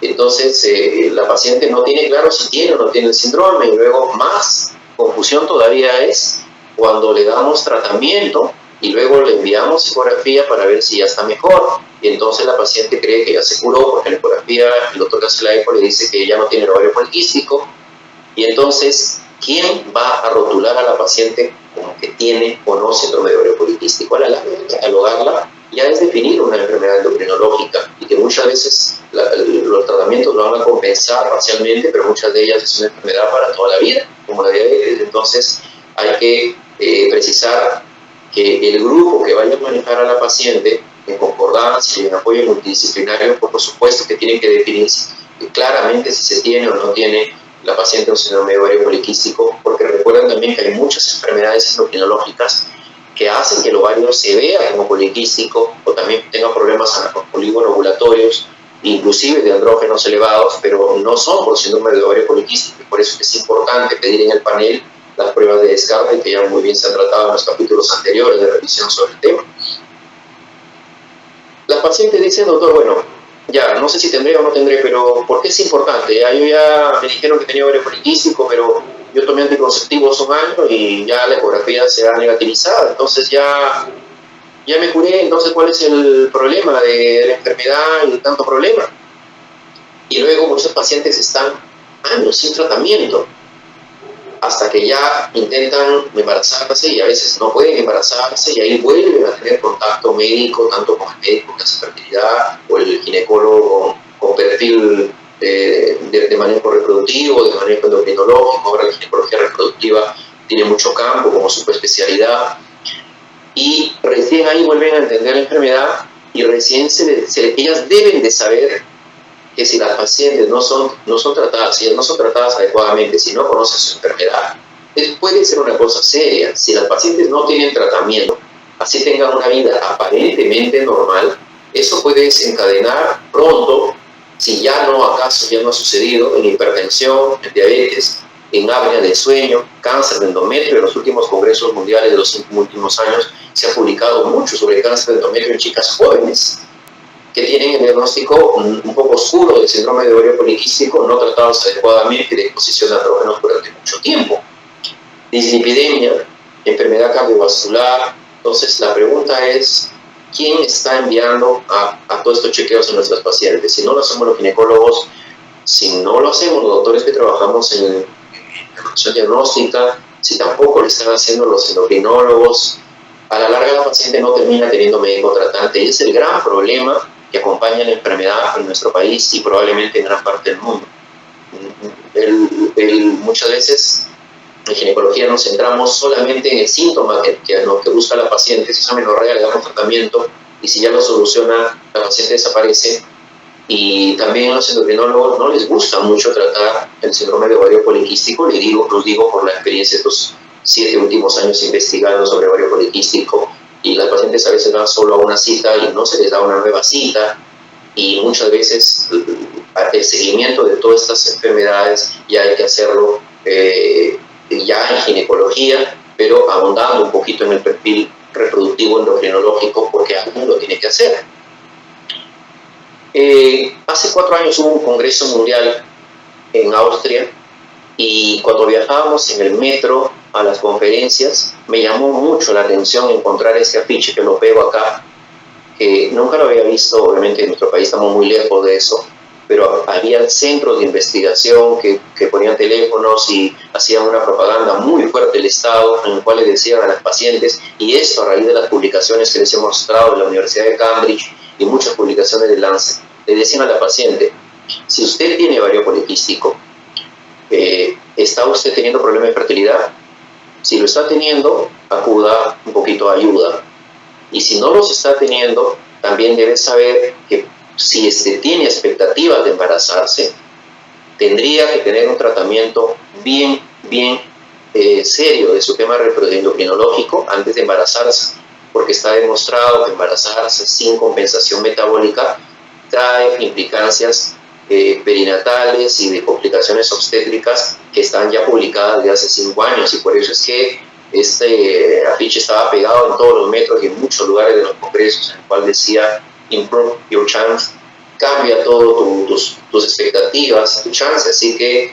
Entonces la paciente no tiene claro si tiene o no tiene el síndrome, y luego más confusión todavía es cuando le damos tratamiento y luego le enviamos ecografía para ver si ya está mejor, y entonces la paciente cree que ya se curó porque en la ecografía el doctor que hace la eco le dice que ya no tiene el ovario poliquístico, y entonces ¿quién va a rotular a la paciente como que tiene o no síndrome de ovario poliquístico? A la larga, al hogarla, ya es definir una enfermedad endocrinológica, y que muchas veces los tratamientos lo van a compensar parcialmente, pero muchas de ellas es una enfermedad para toda la vida, como la diabetes. Entonces hay que precisar que el grupo que vaya a manejar a la paciente en concordancia y en apoyo multidisciplinario, por supuesto que tienen que definir claramente si se tiene o no tiene la paciente un síndrome de ovario poliquístico, porque recuerden también que hay muchas enfermedades endocrinológicas que hacen que el ovario se vea como poliquístico o también tenga problemas polígono-ovulatorios, inclusive de andrógenos elevados, pero no son por síndrome de ovario poliquístico, y por eso es importante pedir en el panel las pruebas de descarte, que ya muy bien se han tratado en los capítulos anteriores de revisión sobre el tema. Las pacientes dicen, doctor, bueno, ya, no sé si tendré o no tendré, pero ¿por qué es importante? Ya me dijeron que tenía ovario poliquístico, pero yo tomé anticonceptivos un año y ya la ecografía se ha negativizado, entonces ya me curé, entonces ¿cuál es el problema de la enfermedad y tanto problema? Y luego muchos pacientes están años sin tratamiento, hasta que ya intentan embarazarse y a veces no pueden embarazarse, y ahí vuelven a tener contacto médico, tanto con el médico que hace fertilidad o el ginecólogo con perfil de manejo reproductivo, de manejo endocrinológico. Ahora la ginecología reproductiva tiene mucho campo como subespecialidad, y recién ahí vuelven a entender la enfermedad, y recién ellas deben de saber que si las pacientes no son tratadas, si ellas no son tratadas adecuadamente, si no conocen su enfermedad, puede ser una cosa seria. Si las pacientes no tienen tratamiento, así tengan una vida aparentemente normal, eso puede desencadenar pronto, si ya no acaso ya no ha sucedido, en hipertensión, en diabetes, en apnea del sueño, cáncer de endometrio. En los últimos congresos mundiales de los últimos años se ha publicado mucho sobre el cáncer de endometrio en chicas jóvenes que tienen el diagnóstico un poco oscuro del síndrome de ovario poliquístico, no tratados adecuadamente, de exposición de andrógenos durante mucho tiempo. Dislipidemia, enfermedad cardiovascular. Entonces la pregunta es, ¿quién está enviando a todos estos chequeos a nuestras pacientes? Si no lo hacemos los ginecólogos, si no lo hacemos los doctores que trabajamos en evaluación diagnóstica, si tampoco lo están haciendo los endocrinólogos, a la larga la paciente no termina teniendo médico tratante, y es el gran problema que acompaña la enfermedad en nuestro país y probablemente en gran parte del mundo. Muchas veces en ginecología nos centramos solamente en el síntoma que busca la paciente. Si es amenorrea, le damos tratamiento, y si ya lo soluciona, la paciente desaparece. Y también a los endocrinólogos no les gusta mucho tratar el síndrome de ovario poliquístico. Los digo por la experiencia de estos 7 últimos años investigando sobre ovario poliquístico, y las pacientes a veces van solo a una cita y no se les da una nueva cita, y muchas veces el seguimiento de todas estas enfermedades ya hay que hacerlo ya en ginecología, pero ahondando un poquito en el perfil reproductivo endocrinológico, porque alguien lo tiene que hacer. Hace 4 años hubo un congreso mundial en Austria, y cuando viajábamos en el metro a las conferencias, me llamó mucho la atención encontrar este afiche que lo pego acá, que nunca lo había visto. Obviamente en nuestro país estamos muy lejos de eso, pero había centros de investigación que ponían teléfonos y hacían una propaganda muy fuerte del Estado, en el cual le decían a las pacientes, y esto a raíz de las publicaciones que les he mostrado en la Universidad de Cambridge y muchas publicaciones de Lancet, le decían a la paciente: si usted tiene ovario poliquístico, ¿está usted teniendo problemas de fertilidad? Si lo está teniendo, acuda un poquito a ayuda. Y si no los está teniendo, también debe saber que si tiene expectativas de embarazarse, tendría que tener un tratamiento bien serio de su tema endocrinológico antes de embarazarse, porque está demostrado que embarazarse sin compensación metabólica trae implicancias perinatales y de complicaciones obstétricas que están ya publicadas desde hace 5 años, y por eso es que este afiche estaba pegado en todos los metros y en muchos lugares de los congresos, en el cual decía: improve your chance, cambia todo tus expectativas, tu chance. Así que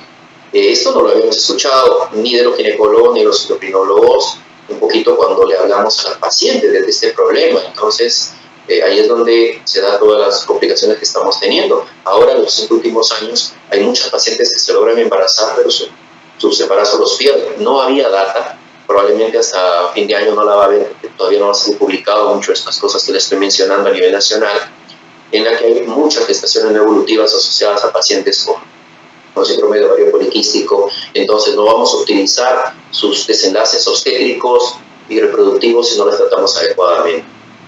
esto no lo habíamos escuchado ni de los ginecólogos ni de los endocrinólogos, un poquito cuando le hablamos al paciente de este problema. Entonces ahí es donde se dan todas las complicaciones que estamos teniendo. Ahora, en los 5 últimos años, hay muchas pacientes que se logran embarazar, pero sus embarazos los pierden. No había data, probablemente hasta fin de año no la va a haber, porque todavía no va a ser publicado mucho de estas cosas que les estoy mencionando a nivel nacional, en la que hay muchas gestaciones no evolutivas asociadas a pacientes con síndrome de ovario poliquístico. Entonces no vamos a utilizar sus desenlaces obstétricos y reproductivos si no las tratamos adecuadamente.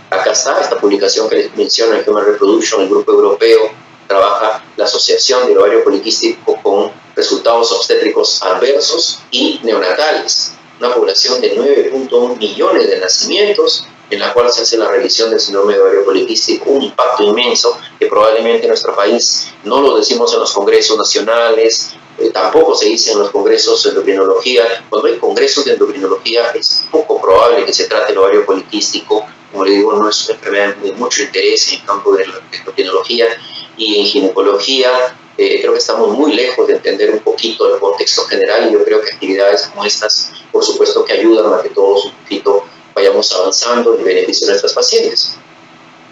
Acá está esta publicación que les menciono en Human Reproduction. El grupo europeo trabaja la asociación del ovario poliquístico con resultados obstétricos adversos y neonatales. Una población de 9.1 millones de nacimientos, en la cual se hace la revisión del síndrome de ovario poliquístico, un impacto inmenso que probablemente en nuestro país no lo decimos en los congresos nacionales, tampoco se dice en los congresos de endocrinología. Cuando hay congresos de endocrinología es poco probable que se trate el ovario poliquístico. Como le digo, no es una enfermedad de mucho interés en el campo de la endocrinología y en ginecología. Creo que estamos muy lejos de entender un poquito el contexto general, y yo creo que actividades como estas, por supuesto, que ayudan a que todos un poquito vayamos avanzando en beneficio de nuestras pacientes.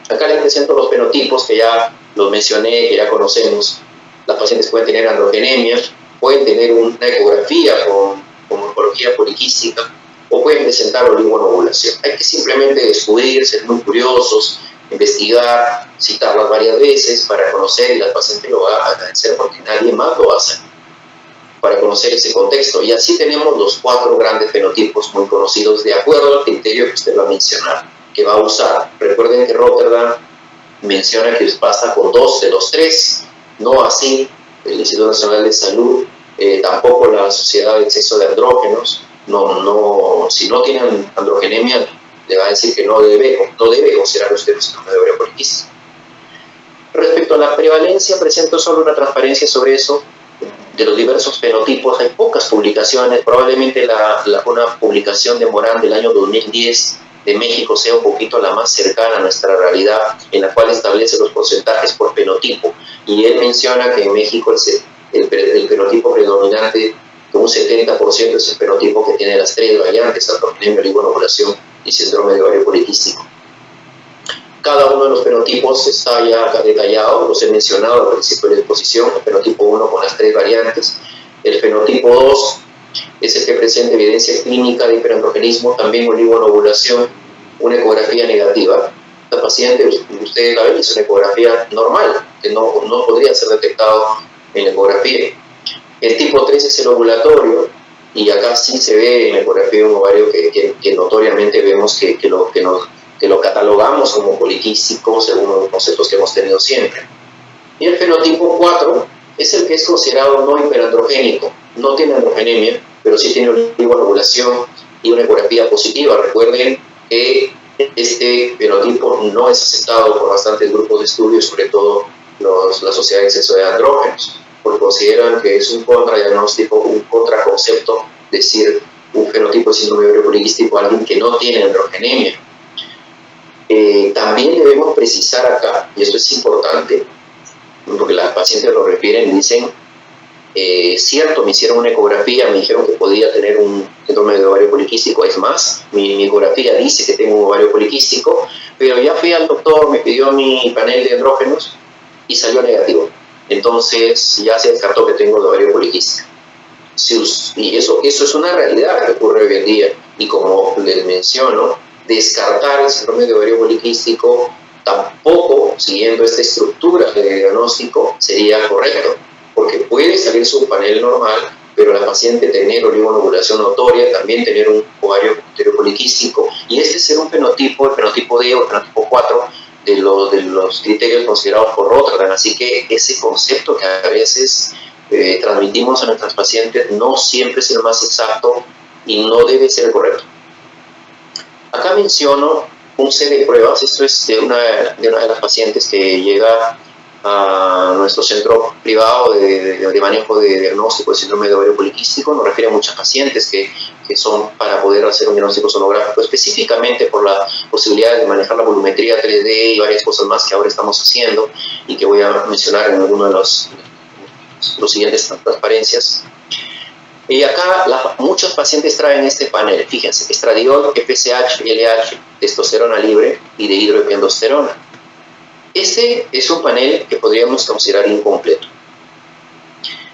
Acá les presento los fenotipos que ya los mencioné, que ya conocemos. Las pacientes pueden tener androgenemia, pueden tener una ecografía con morfología poliquística, o pueden presentar oligonovulación. Hay que simplemente descubrir, ser muy curiosos, investigar, citarlas varias veces para conocer, y la paciente lo va a agradecer porque nadie más lo va a hacer, para conocer ese contexto. Y así tenemos los 4 grandes fenotipos muy conocidos de acuerdo al criterio que usted va a mencionar, que va a usar. Recuerden que Rotterdam menciona que basta con 2 de los 3, no así el Instituto Nacional de Salud, tampoco la Sociedad de Exceso de Andrógenos. Si no tienen androgenemia, le va a decir que no debe considerar usted un síndrome de ovario poliquístico. Respecto a la prevalencia, presento solo una transparencia sobre eso. De los diversos fenotipos hay pocas publicaciones. Probablemente una publicación de Morán del año 2010 de México sea un poquito la más cercana a nuestra realidad, en la cual establece los porcentajes por fenotipo, y él menciona que en México el fenotipo predominante, con un 70%, es el fenotipo que tiene las 3 variantes: androgenemia, oligonovulación y síndrome de ovario poliquístico. Cada uno de los fenotipos está ya acá detallado, los he mencionado al principio de la exposición. El fenotipo 1 con las 3 variantes. El fenotipo 2 es el que presenta evidencia clínica de hiperandrogenismo, también oligonovulación, una ecografía negativa. La paciente, ustedes la ven, es una ecografía normal, que no podría ser detectado en la ecografía. El tipo 3 es el ovulatorio, y acá sí se ve en la ecografía un ovario que notoriamente vemos que lo catalogamos como poliquístico según los conceptos que hemos tenido siempre. Y el fenotipo 4 es el que es considerado no hiperandrogénico, no tiene androgenemia, pero sí tiene oligonovulación y una ecografía positiva. Recuerden que este fenotipo no es aceptado por bastantes grupos de estudio, sobre todo la Sociedad de Exceso de Andrógenos, porque consideran que es un contradiagnóstico, un contraconcepto decir un fenotipo de síndrome de ovario poliquístico a alguien que no tiene androgenemia. También debemos precisar acá, y esto es importante, porque las pacientes lo refieren y dicen: Cierto, me hicieron una ecografía, me dijeron que podía tener un síndrome de ovario poliquístico. Es más, mi ecografía dice que tengo un ovario poliquístico, pero ya fui al doctor, me pidió mi panel de andrógenos y salió negativo. Entonces ya se descartó que tengo ovario poliquístico. Y eso es una realidad que ocurre hoy en día. Y como les menciono, descartar el síndrome de ovario poliquístico tampoco, siguiendo esta estructura de diagnóstico, sería correcto, porque puede salir su panel normal, pero la paciente tener oligonovulación notoria, también tener un ovario poliquístico, y este ser un fenotipo, el fenotipo D o el fenotipo 4, de los criterios considerados por Rotterdam. Así que ese concepto que a veces transmitimos a nuestras pacientes no siempre es el más exacto y no debe ser el correcto. Acá menciono un set de pruebas. Esto es de una de las pacientes que llega a nuestro centro privado de manejo de diagnóstico de síndrome de ovario poliquístico. Nos refiere a muchas pacientes que son para poder hacer un diagnóstico sonográfico, específicamente por la posibilidad de manejar la volumetría 3D y varias cosas más que ahora estamos haciendo y que voy a mencionar en alguno de los siguientes transparencias. Y acá muchos pacientes traen este panel, fíjense, estradiol, FSH, LH, testosterona libre y de hidroepiandrosterona. Este es un panel que podríamos considerar incompleto.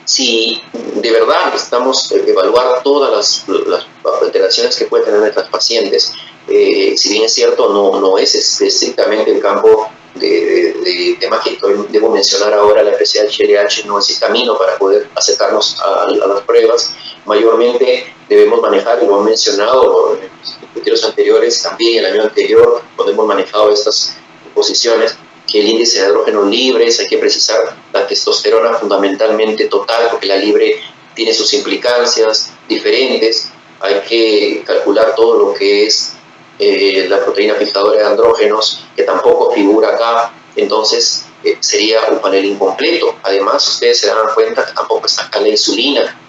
Si de verdad necesitamos evaluar todas las alteraciones que pueden tener nuestras pacientes, si bien es cierto, no es estrictamente el campo de tema que debo mencionar ahora, la FSH-LH no es el camino para poder acercarnos a las pruebas. Mayormente debemos manejar, y lo he mencionado en los criterios anteriores, también el año anterior, cuando hemos manejado estas posiciones, que el índice de andrógenos libres, hay que precisar la testosterona fundamentalmente total, porque la libre tiene sus implicancias diferentes, hay que calcular todo lo que es la proteína fijadora de andrógenos, que tampoco figura acá. Entonces sería un panel incompleto. Además, ustedes se dan cuenta que tampoco está acá la insulina,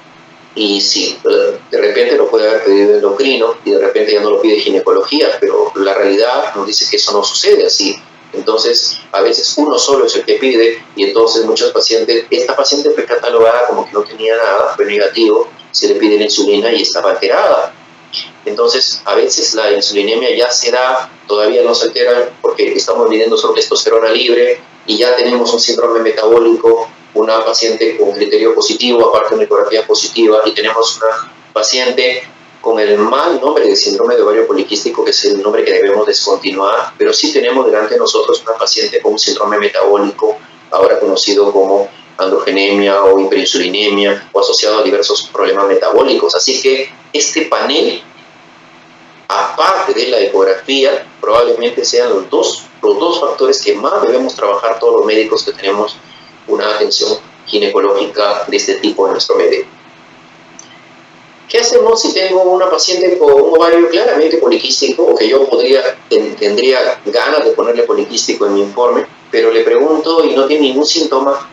y si de repente lo puede haber pedido el endocrino y de repente ya no lo pide ginecología, pero la realidad nos dice que eso no sucede así. Entonces, a veces uno solo es el que pide, y entonces muchas pacientes, esta paciente fue catalogada como que no tenía nada, fue negativo, se le pide la insulina y estaba alterada. Entonces, a veces la insulinemia ya se da, todavía no se altera porque estamos midiendo solo testosterona libre y ya tenemos un síndrome metabólico, una paciente con criterio positivo, aparte de una ecografía positiva, y tenemos una paciente con el mal nombre de síndrome de ovario poliquístico, que es el nombre que debemos descontinuar, pero sí tenemos delante de nosotros una paciente con un síndrome metabólico, ahora conocido como androgenemia o hiperinsulinemia, o asociado a diversos problemas metabólicos. Así que este panel, aparte de la ecografía, probablemente sean los dos factores que más debemos trabajar todos los médicos que tenemos una atención ginecológica de este tipo en nuestro medio. ¿Qué hacemos si tengo una paciente con un ovario claramente poliquístico, o que yo tendría ganas de ponerle poliquístico en mi informe, pero le pregunto y no tiene ningún síntoma?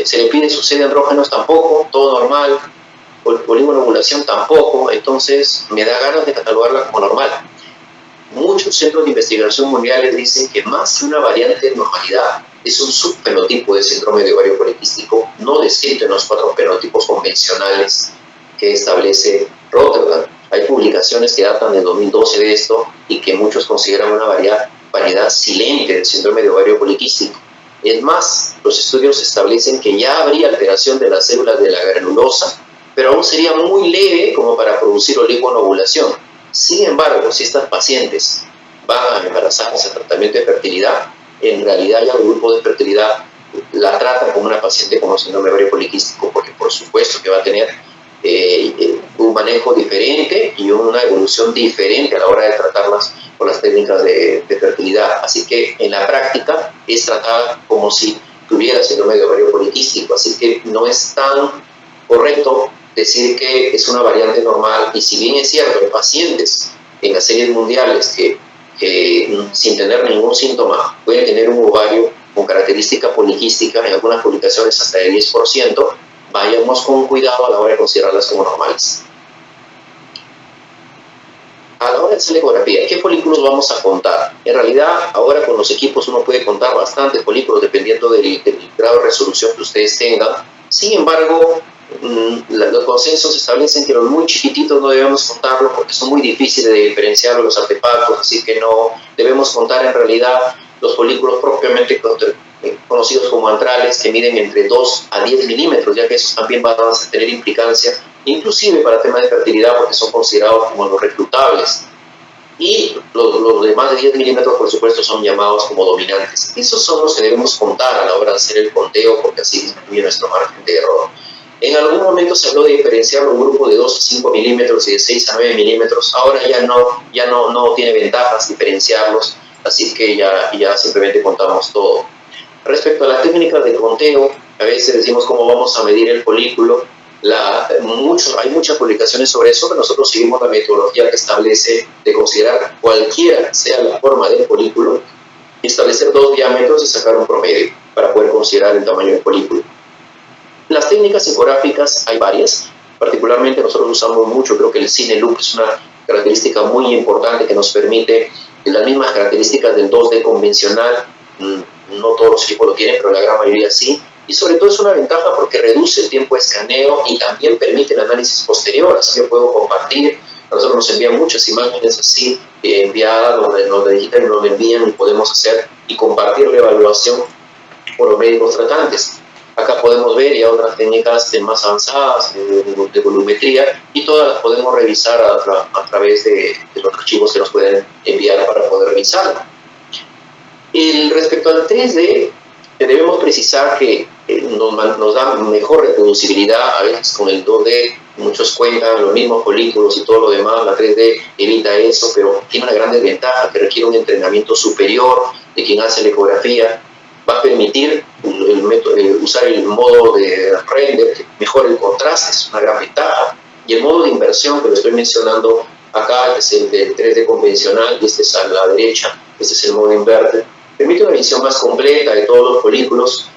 Se le pide su C de andrógenos tampoco, todo normal, oligonovulación tampoco, entonces me da ganas de catalogarla como normal. Muchos centros de investigación mundiales dicen que más que una variante de normalidad, es un subfenotipo de síndrome de ovario poliquístico, no descrito en los 4 fenotipos convencionales que establece Rotterdam. Hay publicaciones que datan del 2012 de esto y que muchos consideran una variedad silente del síndrome de ovario poliquístico. Es más, los estudios establecen que ya habría alteración de las células de la granulosa, pero aún sería muy leve como para producir oligonovulación. Sin embargo, si estas pacientes van a embarazarse a tratamiento de fertilidad, en realidad ya el grupo de fertilidad la trata como una paciente con síndrome de ovario poliquístico, porque por supuesto que va a tener un manejo diferente y una evolución diferente a la hora de tratarlas con las técnicas de fertilidad. Así que en la práctica es tratada como si tuviera síndrome de ovario poliquístico. Así que no es tan correcto decir que es una variante normal. Y si bien es cierto, hay pacientes en las series mundiales que sin tener ningún síntoma pueden tener un ovario con característica poliquística, en algunas publicaciones hasta de 10%, vayamos con cuidado a la hora de considerarlas como normales. A la hora de hacer la ecografía, ¿qué folículos vamos a contar? En realidad, ahora con los equipos uno puede contar bastantes folículos dependiendo del grado de resolución que ustedes tengan. Sin embargo, Los consensos establecen que los muy chiquititos no debemos contarlos porque son muy difíciles de diferenciar los artefactos, así que no debemos contar en realidad los folículos propiamente conocidos como antrales, que miden entre 2 a 10 milímetros, ya que esos también van a tener implicancia, inclusive para temas de fertilidad, porque son considerados como los reclutables. Y los demás de 10 milímetros, por supuesto, son llamados como dominantes. Esos son los que debemos contar a la hora de hacer el conteo, porque así disminuye nuestro margen de error. En algún momento se habló de diferenciar los grupos de 2 a 5 milímetros y de 6 a 9 milímetros. Ahora ya no tiene ventajas diferenciarlos, así que ya simplemente contamos todo. Respecto a las técnicas de conteo, a veces decimos cómo vamos a medir el folículo. Hay muchas publicaciones sobre eso, pero nosotros seguimos la metodología que establece de considerar cualquiera sea la forma del folículo, establecer 2 diámetros y sacar un promedio para poder considerar el tamaño del folículo. Las técnicas ecográficas hay varias, particularmente nosotros usamos mucho, creo que el Cine-Look es una característica muy importante que nos permite las mismas características del 2D convencional. No todos los equipos lo tienen, pero la gran mayoría sí. Y sobre todo es una ventaja porque reduce el tiempo de escaneo y también permite el análisis posterior. Así yo puedo compartir. A nosotros nos envían muchas imágenes así enviadas, donde nos digitan y nos envían y podemos hacer y compartir la evaluación por los médicos tratantes. Acá podemos ver ya otras técnicas más avanzadas de volumetría y todas las podemos revisar a través de los archivos que nos pueden enviar para poder revisarla. Respecto al 3D, debemos precisar que nos da mejor reproducibilidad. A veces con el 2D muchos cuentan los mismos folículos y todo lo demás. La 3D evita eso, pero tiene una gran desventaja que requiere un entrenamiento superior de quien hace la ecografía. Va a permitir usar el modo de render que mejora el contraste, es una gran ventaja. Y el modo de inversión que lo estoy mencionando acá, que es el del 3D convencional, y este es a la derecha, este es el modo inverter, permite una visión más completa de todos los folículos,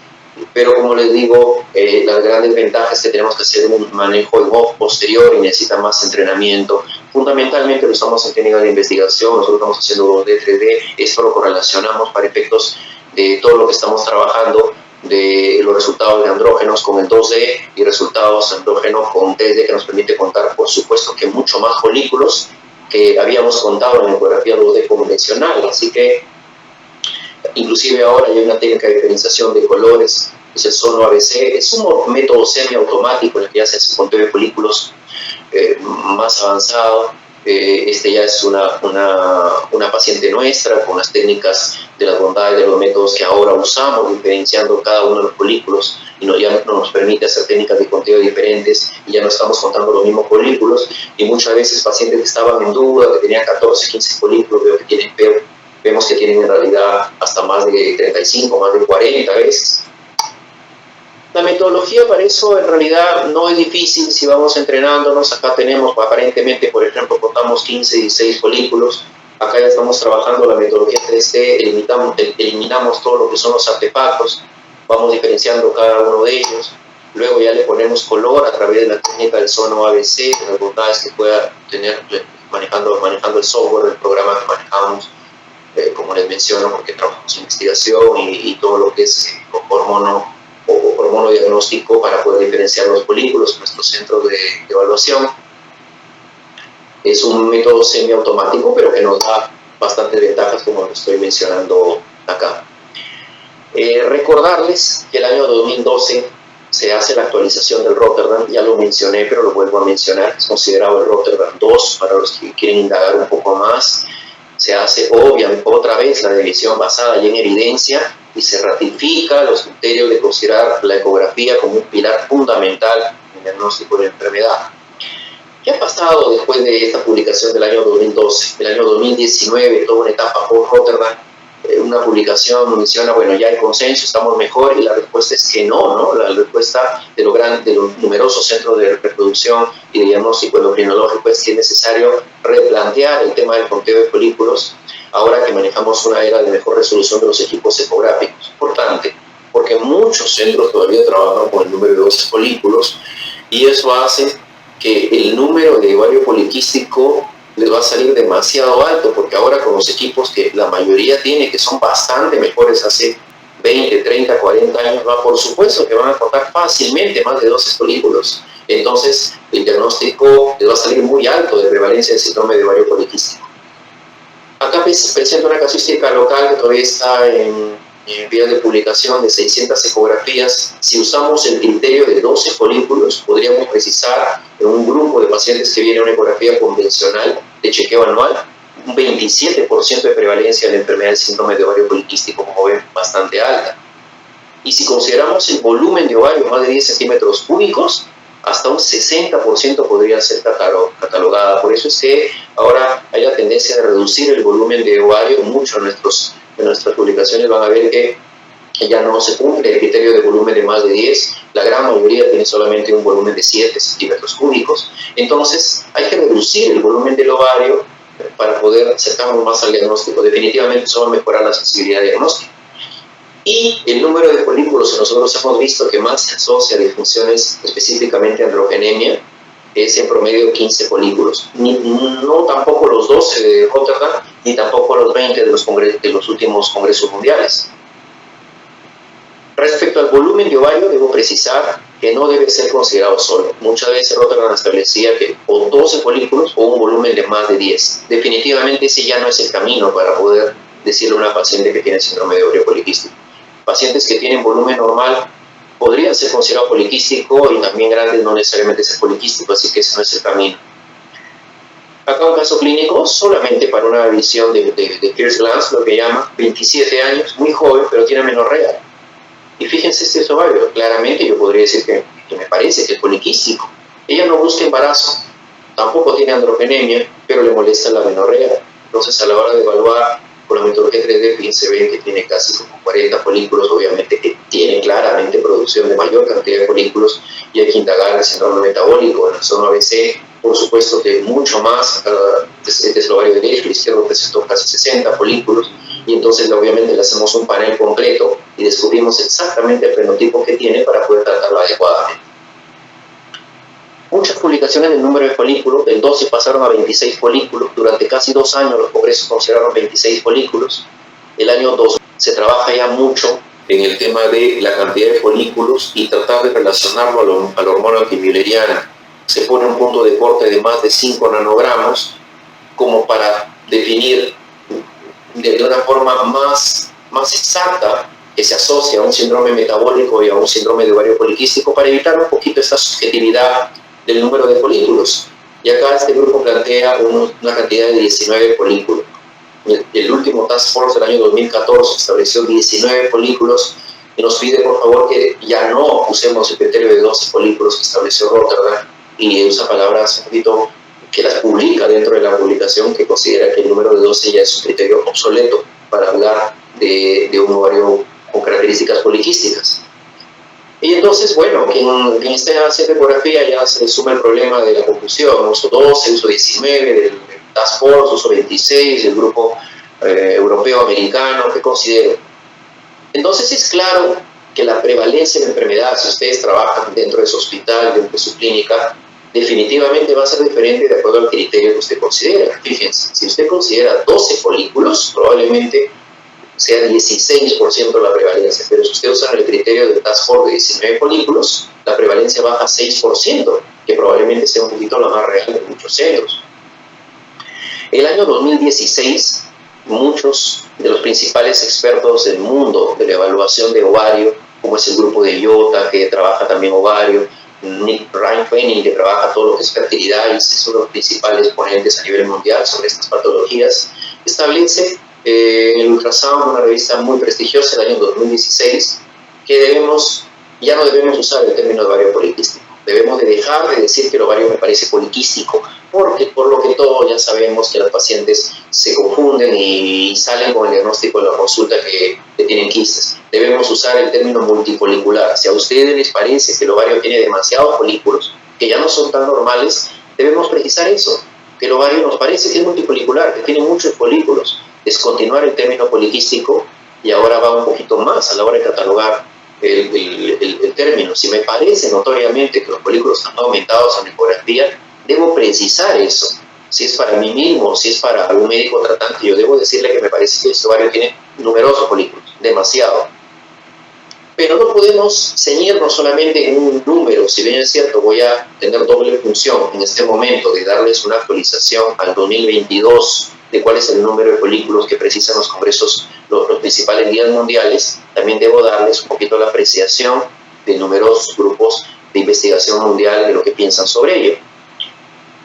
pero como les digo, las grandes ventajas es que tenemos que hacer un manejo de ojo posterior y necesita más entrenamiento. Fundamentalmente lo usamos en técnicas de investigación, nosotros estamos haciendo 2D, 3D, esto lo correlacionamos para efectos de todo lo que estamos trabajando, de los resultados de andrógenos con el 2D y resultados andrógenos con 3D, que nos permite contar, por supuesto, que mucho más folículos que habíamos contado en la ecografía 2D convencional. Así que inclusive ahora hay una técnica de diferenciación de colores, es el Sono ABC, es un método semiautomático en el que ya se hace conteo de folículos más avanzado. Este ya es una paciente nuestra con las técnicas de las bondades de los métodos que ahora usamos, diferenciando cada uno de los folículos, y ya no nos permite hacer técnicas de conteo diferentes y ya no estamos contando los mismos folículos. Y muchas veces pacientes que estaban en duda, que tenían 14, 15 folículos, vemos que tienen en realidad hasta más de 35, más de 40 veces. La metodología para eso en realidad no es difícil si vamos entrenándonos. Acá tenemos aparentemente, por ejemplo, contamos 15, 16 folículos. Acá ya estamos trabajando la metodología 3D, eliminamos todo lo que son los artefactos, vamos diferenciando cada uno de ellos. Luego ya le ponemos color a través de la técnica del Sono ABC, de las bondades que pueda tener manejando el software, el programa que manejamos, como les menciono, porque trabajamos en investigación y todo lo que es hormono diagnóstico para poder diferenciar los folículos en nuestros centros de evaluación. Es un método semiautomático, pero que nos da bastantes ventajas, como lo estoy mencionando acá. Recordarles que el año 2012 se hace la actualización del Rotterdam, ya lo mencioné, pero lo vuelvo a mencionar, es considerado el Rotterdam 2 para los que quieren indagar un poco más. Se hace obviamente otra vez la revisión basada ya en evidencia y se ratifica los criterios de considerar la ecografía como un pilar fundamental en el diagnóstico de la enfermedad. ¿Qué ha pasado después de esta publicación del año 2012? El año 2019, toda una etapa por Rotterdam, una publicación menciona, bueno, ya hay consenso, estamos mejor, y la respuesta es que no. La respuesta de los numerosos centros de reproducción y de diagnóstico endocrinológico es que es necesario replantear el tema del conteo de folículos ahora que manejamos una era de mejor resolución de los equipos ecográficos. Importante, porque muchos centros todavía trabajan con el número de 12 folículos y eso hace que el número de ovario poliquístico les va a salir demasiado alto, porque ahora con los equipos que la mayoría tiene, que son bastante mejores hace 20, 30, 40 años, por supuesto que van a contar fácilmente más de 12 folículos. Entonces, el diagnóstico les va a salir muy alto de prevalencia del síndrome de ovario poliquístico. Acá presento una casuística local que todavía está en vías de publicación de 600 ecografías. Si usamos el criterio de 12 folículos, podríamos precisar en un grupo de pacientes que viene a una ecografía convencional de chequeo anual, un 27% de prevalencia de la enfermedad del síndrome de ovario poliquístico, como ven, bastante alta. Y si consideramos el volumen de ovario más de 10 centímetros cúbicos, hasta un 60% podría ser catalogada. Por eso es que ahora hay la tendencia de reducir el volumen de ovario mucho. En nuestras publicaciones van a ver que ya no se cumple el criterio de volumen de más de 10. La gran mayoría tiene solamente un volumen de 7 centímetros cúbicos. Entonces hay que reducir el volumen del ovario para poder acercarnos más al diagnóstico. Definitivamente eso va a mejorar la sensibilidad diagnóstica. Y el número de folículos que nosotros hemos visto que más se asocia a disfunciones, específicamente androgenemia, es en promedio 15 folículos. No tampoco los 12 de Rotterdam, ni tampoco los 20 de los últimos congresos mundiales. Respecto al volumen de ovario, debo precisar que no debe ser considerado solo. Muchas veces Rotterdam establecía que o 12 folículos o un volumen de más de 10. Definitivamente ese ya no es el camino para poder decirle a una paciente que tiene síndrome de ovario poliquístico. Pacientes que tienen volumen normal podrían ser considerados poliquísticos y también grandes no necesariamente ser poliquísticos, así que ese no es el camino. Acá un caso clínico solamente para una visión de first glance, lo que llama, 27 años, muy joven, pero tiene amenorrea. Y fíjense este ovario, claramente yo podría decir que me parece que es poliquístico. Ella no busca embarazo, tampoco tiene androgenemia, pero le molesta la amenorrea. Entonces a la hora de evaluar con la metodología 3D se ve que tiene casi como 40 folículos, obviamente que tiene claramente producción de mayor cantidad de folículos y hay que indagar el síndrome metabólico en la zona ABC, por supuesto que mucho más, este es el ovario derecho, el izquierdo presentó casi 60 folículos y entonces obviamente le hacemos un panel completo y descubrimos exactamente el fenotipo que tiene para poder tratarlo adecuadamente. Muchas publicaciones del número de folículos, del 12 pasaron a 26 folículos, durante casi 2 años los congresos consideraron 26 folículos. El año 2000 se trabaja ya mucho en el tema de la cantidad de folículos y tratar de relacionarlo a la hormona antimülleriana. Se pone un punto de corte de más de 5 nanogramos como para definir de una forma más exacta que se asocia a un síndrome metabólico y a un síndrome de ovario poliquístico para evitar un poquito esta subjetividad del número de folículos. Y acá este grupo plantea una cantidad de 19 folículos. El último Task Force del año 2014 estableció 19 folículos y nos pide por favor que ya no usemos el criterio de 12 folículos que estableció Rotterdam y usa palabras un poquito que las publica dentro de la publicación, que considera que el número de 12 ya es un criterio obsoleto para hablar de un ovario con características poliquísticas. Y entonces, bueno, quien esté haciendo ecografía ya se le suma el problema de la confusión, uso 12, uso 19, del Task Force, uso 26, del grupo europeo-americano, que considero. Entonces es claro que la prevalencia de la enfermedad, si ustedes trabajan dentro de su hospital, dentro de su clínica, definitivamente va a ser diferente de acuerdo al criterio que usted considera. Fíjense, si usted considera 12 folículos, probablemente sea 16% la prevalencia, pero si usted usa el criterio del Task Force de 19 folículos, la prevalencia baja a 6%, que probablemente sea un poquito la más real de muchos centros. El año 2016, muchos de los principales expertos del mundo de la evaluación de ovario, como es el grupo de IOTA, que trabaja también ovario, Nick Ryan, que trabaja todo lo que es fertilidad y es uno de los principales ponentes a nivel mundial sobre estas patologías, establece en el Ultrasound, una revista muy prestigiosa del año 2016, que ya no debemos usar el término de ovario poliquístico. Debemos de dejar de decir que el ovario me parece poliquístico, porque por lo que todos ya sabemos que los pacientes se confunden y salen con el diagnóstico de la consulta que tienen quistes. Debemos usar el término multifolicular. Si a ustedes les parece que el ovario tiene demasiados folículos, que ya no son tan normales, debemos precisar eso, que el ovario nos parece que es multifolicular, que tiene muchos folículos. Descontinuar el término poliquístico y ahora va un poquito más a la hora de catalogar el término. Si me parece notoriamente que los folículos están aumentados en ecografía, debo precisar eso. Si es para mí mismo, si es para algún médico tratante, yo debo decirle que me parece que este ovario tiene numerosos folículos, demasiado. Pero no podemos ceñirnos solamente en un número. Si bien es cierto, voy a tener doble función en este momento de darles una actualización al 2022 de cuál es el número de folículos que precisan los congresos, los principales días mundiales. También debo darles un poquito la apreciación de numerosos grupos de investigación mundial de lo que piensan sobre ello.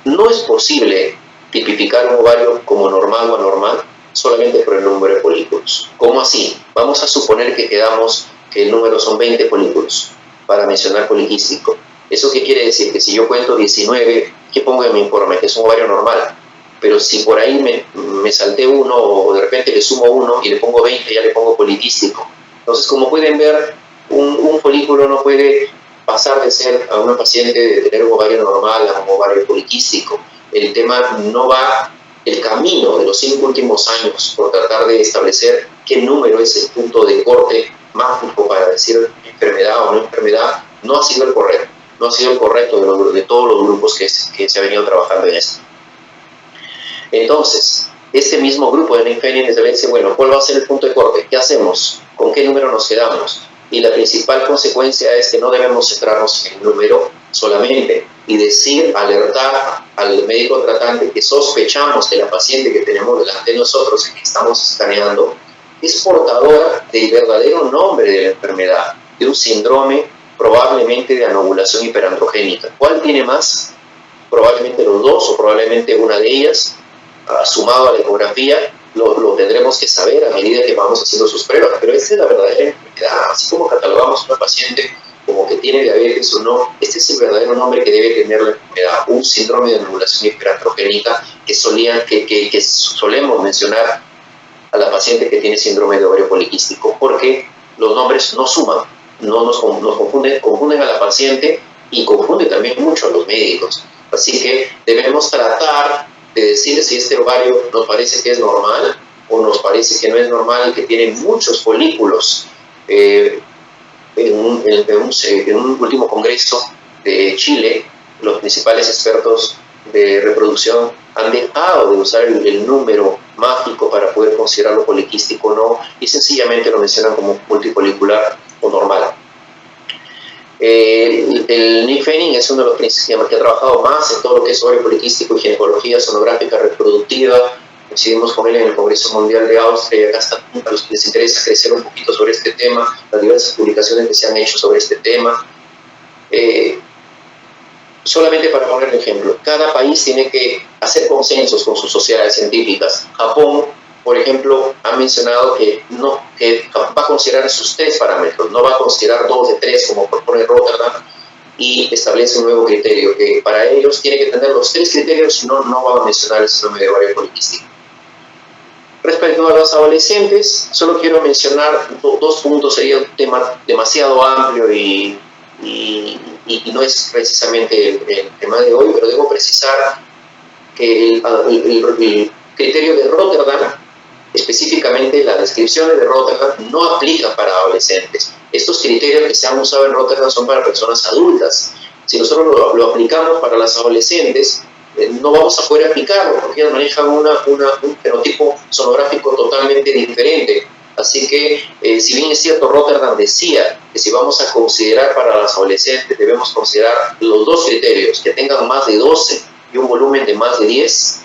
No es posible tipificar un ovario como normal o anormal solamente por el número de folículos. ¿Cómo así? Vamos a suponer que quedamos que el número son 20 folículos para mencionar poliquístico. ¿Eso qué quiere decir? Que si yo cuento 19, ¿qué pongo en mi informe? Que es un ovario normal. Pero si por ahí me salté uno o de repente le sumo uno y le pongo 20, ya le pongo poliquístico. Entonces, como pueden ver, un folículo no puede pasar de ser a una paciente de tener un ovario normal a un ovario poliquístico. El tema no va, el camino de los 5 últimos años por tratar de establecer qué número es el punto de corte mágico para decir enfermedad o no enfermedad, no ha sido el correcto. No ha sido el correcto de todos los grupos que se ha venido trabajando en esto. Entonces, este mismo grupo de Nick Fanning dice, bueno, ¿cuál va a ser el punto de corte? ¿Qué hacemos? ¿Con qué número nos quedamos? Y la principal consecuencia es que no debemos centrarnos en el número solamente y decir, alertar al médico tratante que sospechamos que la paciente que tenemos delante de nosotros, que estamos escaneando, es portadora del verdadero nombre de la enfermedad, de un síndrome probablemente de anovulación hiperandrogénica. ¿Cuál tiene más? Probablemente los dos o probablemente una de ellas, sumado a la ecografía, lo tendremos que saber a medida que vamos haciendo sus pruebas, pero esta es la verdadera enfermedad. Así como catalogamos a una paciente como que tiene diabetes o no, este es el verdadero nombre que debe tener la enfermedad, un síndrome de anovulación hiperandrogénica que solemos mencionar a la paciente que tiene síndrome de ovario poliquístico, porque los nombres no suman, nos confunden a la paciente y confunden también mucho a los médicos. Así que debemos tratar de decir si este ovario nos parece que es normal o nos parece que no es normal y que tiene muchos folículos. En un último congreso de Chile, los principales expertos de reproducción han dejado de usar el número mágico para poder considerarlo poliquístico o no, y sencillamente lo mencionan como multifolicular o normal. El Nick Fanning es uno de los principales que ha trabajado más en todo lo que es ovario poliquístico y ginecología sonográfica reproductiva. Coincidimos con él en el Congreso Mundial de Austria, y acá está a los que les interesa crecer un poquito sobre este tema, las diversas publicaciones que se han hecho sobre este tema. Solamente para poner un ejemplo, cada país tiene que hacer consensos con sus sociedades científicas. Japón, por ejemplo, ha mencionado que va a considerar sus 3 parámetros, no va a considerar 2 de 3 como propone Rotterdam, y establece un nuevo criterio, que para ellos tiene que tener los 3 criterios, si no, no va a mencionar el síndrome de ovario poliquístico. Respecto a los adolescentes, solo quiero mencionar 2 puntos, sería un tema demasiado amplio y no es precisamente el tema de hoy, pero debo precisar que el criterio de Rotterdam, específicamente las descripciones de Rotterdam, no aplican para adolescentes. Estos criterios que se han usado en Rotterdam son para personas adultas. Si nosotros lo aplicamos para las adolescentes, no vamos a poder aplicarlo porque ellas manejan un fenotipo sonográfico totalmente diferente. Así que, si bien es cierto, Rotterdam decía que si vamos a considerar para las adolescentes, debemos considerar los 2 criterios, que tengan más de 12 y un volumen de más de 10.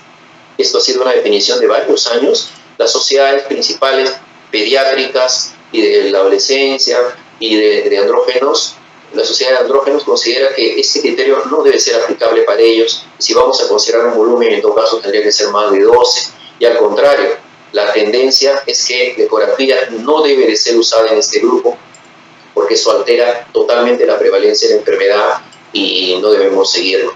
Esto ha sido una definición de varios años. Las sociedades principales pediátricas y de la adolescencia y de andrógenos, la sociedad de andrógenos considera que este criterio no debe ser aplicable para ellos. Si vamos a considerar un volumen, en todo caso tendría que ser más de 12. Y al contrario, la tendencia es que la ecografía no debe de ser usada en este grupo porque eso altera totalmente la prevalencia de la enfermedad y no debemos seguirlo.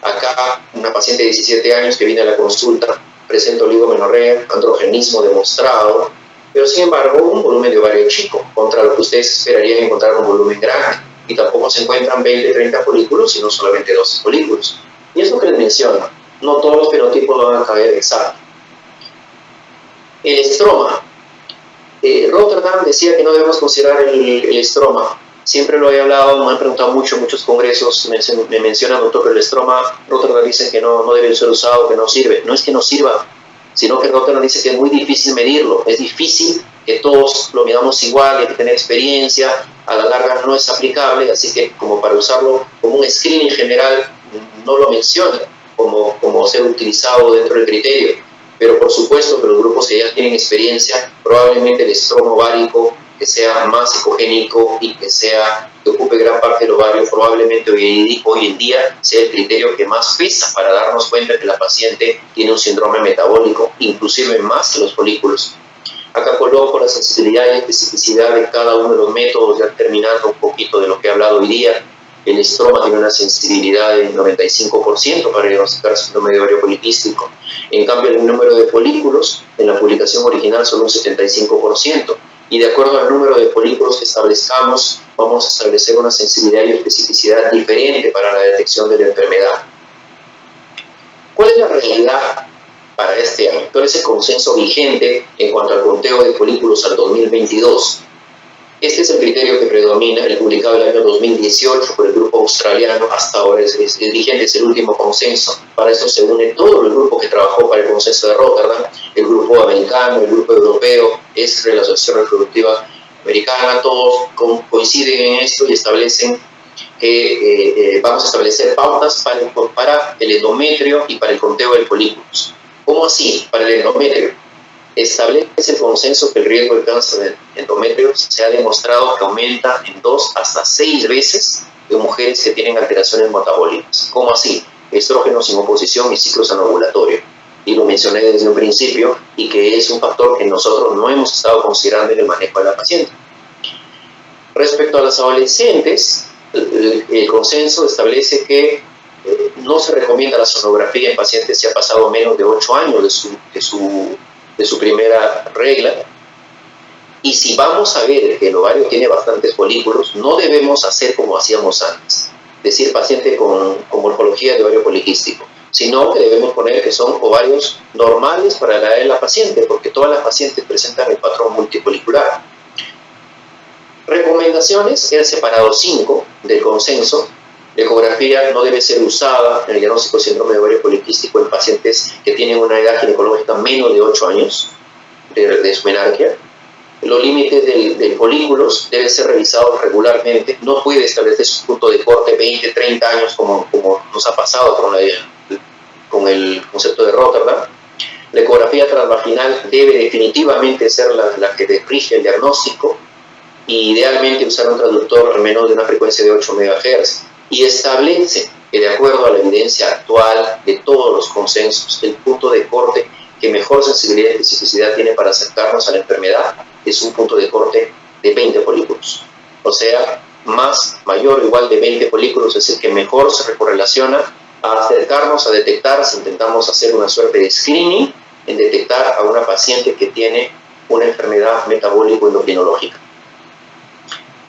Acá, una paciente de 17 años que viene a la consulta presenta oligomenorrea, androgenismo demostrado, pero sin embargo un volumen de ovario chico, contra lo que ustedes esperarían encontrar un volumen grande, y tampoco se encuentran 20-30 folículos, sino solamente 12 folículos. Y es lo que les menciono, no todos los fenotipos van a caer exacto. El estroma. Rotterdam decía que no debemos considerar el estroma. Siempre lo he hablado, me han preguntado muchos congresos, me mencionan, doctor, pero el estroma, Rotterdam dice que no debe ser usado, que no sirve. No es que no sirva, sino que Rotterdam dice que es muy difícil medirlo. Es difícil que todos lo midamos igual, hay que tener experiencia, a la larga no es aplicable, así que como para usarlo como un screening general no lo menciona como ser utilizado dentro del criterio, pero por supuesto que los grupos que ya tienen experiencia, probablemente el estroma ovárico que sea más ecogénico y que ocupe gran parte del ovario, probablemente hoy en día sea el criterio que más pesa para darnos cuenta que la paciente tiene un síndrome metabólico, inclusive más que los folículos. Acá coloco la sensibilidad y especificidad de cada uno de los métodos, ya terminando un poquito de lo que he hablado hoy día. El estroma tiene una sensibilidad del 95% para diagnosticar síndrome de ovario poliquístico. En cambio, el número de folículos en la publicación original son un 75%. Y de acuerdo al número de folículos que establezcamos, vamos a establecer una sensibilidad y especificidad diferente para la detección de la enfermedad. ¿Cuál es la realidad para este año? ¿Cuál es el consenso vigente en cuanto al conteo de folículos al 2022? Este es el criterio que predomina, el publicado el año 2018 por el grupo australiano, hasta ahora es vigente, es el último consenso. Para eso se une todo el grupo que trabajó para el consenso de Rotterdam, el grupo americano, el grupo europeo, es la Asociación Reproductiva Americana, todos coinciden en esto y establecen que vamos a establecer pautas para el endometrio y para el conteo de folículos. ¿Cómo así? Para el endometrio. Establece el consenso que el riesgo de cáncer de endometrio se ha demostrado que aumenta en 2 hasta 6 veces de mujeres que tienen alteraciones metabólicas. ¿Cómo así? Estrógenos sin oposición y ciclo anovulatorio. Y lo mencioné desde un principio y que es un factor que nosotros no hemos estado considerando en el manejo de la paciente. Respecto a las adolescentes, el consenso establece que no se recomienda la sonografía en pacientes si ha pasado menos de 8 años de su primera regla, y si vamos a ver que el ovario tiene bastantes folículos, no debemos hacer como hacíamos antes, decir paciente con morfología de ovario poliquístico, sino que debemos poner que son ovarios normales para la edad de la paciente, porque todas las pacientes presentan el patrón multifolicular. Recomendaciones, he separado 5 del consenso. La ecografía no debe ser usada en el diagnóstico de síndrome de ovario poliquístico en pacientes que tienen una edad ginecológica menos de 8 años de su menarquia. Los límites de folículos deben ser revisados regularmente. No puede establecerse un punto de corte 20, 30 años como nos ha pasado con el concepto de Rotterdam. La ecografía transvaginal debe definitivamente ser la que rige el diagnóstico, y idealmente usar un traductor al menos de una frecuencia de 8 MHz. Y establece que de acuerdo a la evidencia actual de todos los consensos, el punto de corte que mejor sensibilidad y especificidad tiene para acercarnos a la enfermedad es un punto de corte de 20 folículos. O sea, mayor o igual de 20 folículos es el que mejor se correlaciona a acercarnos a detectar, si intentamos hacer una suerte de screening, en detectar a una paciente que tiene una enfermedad metabólico-endocrinológica.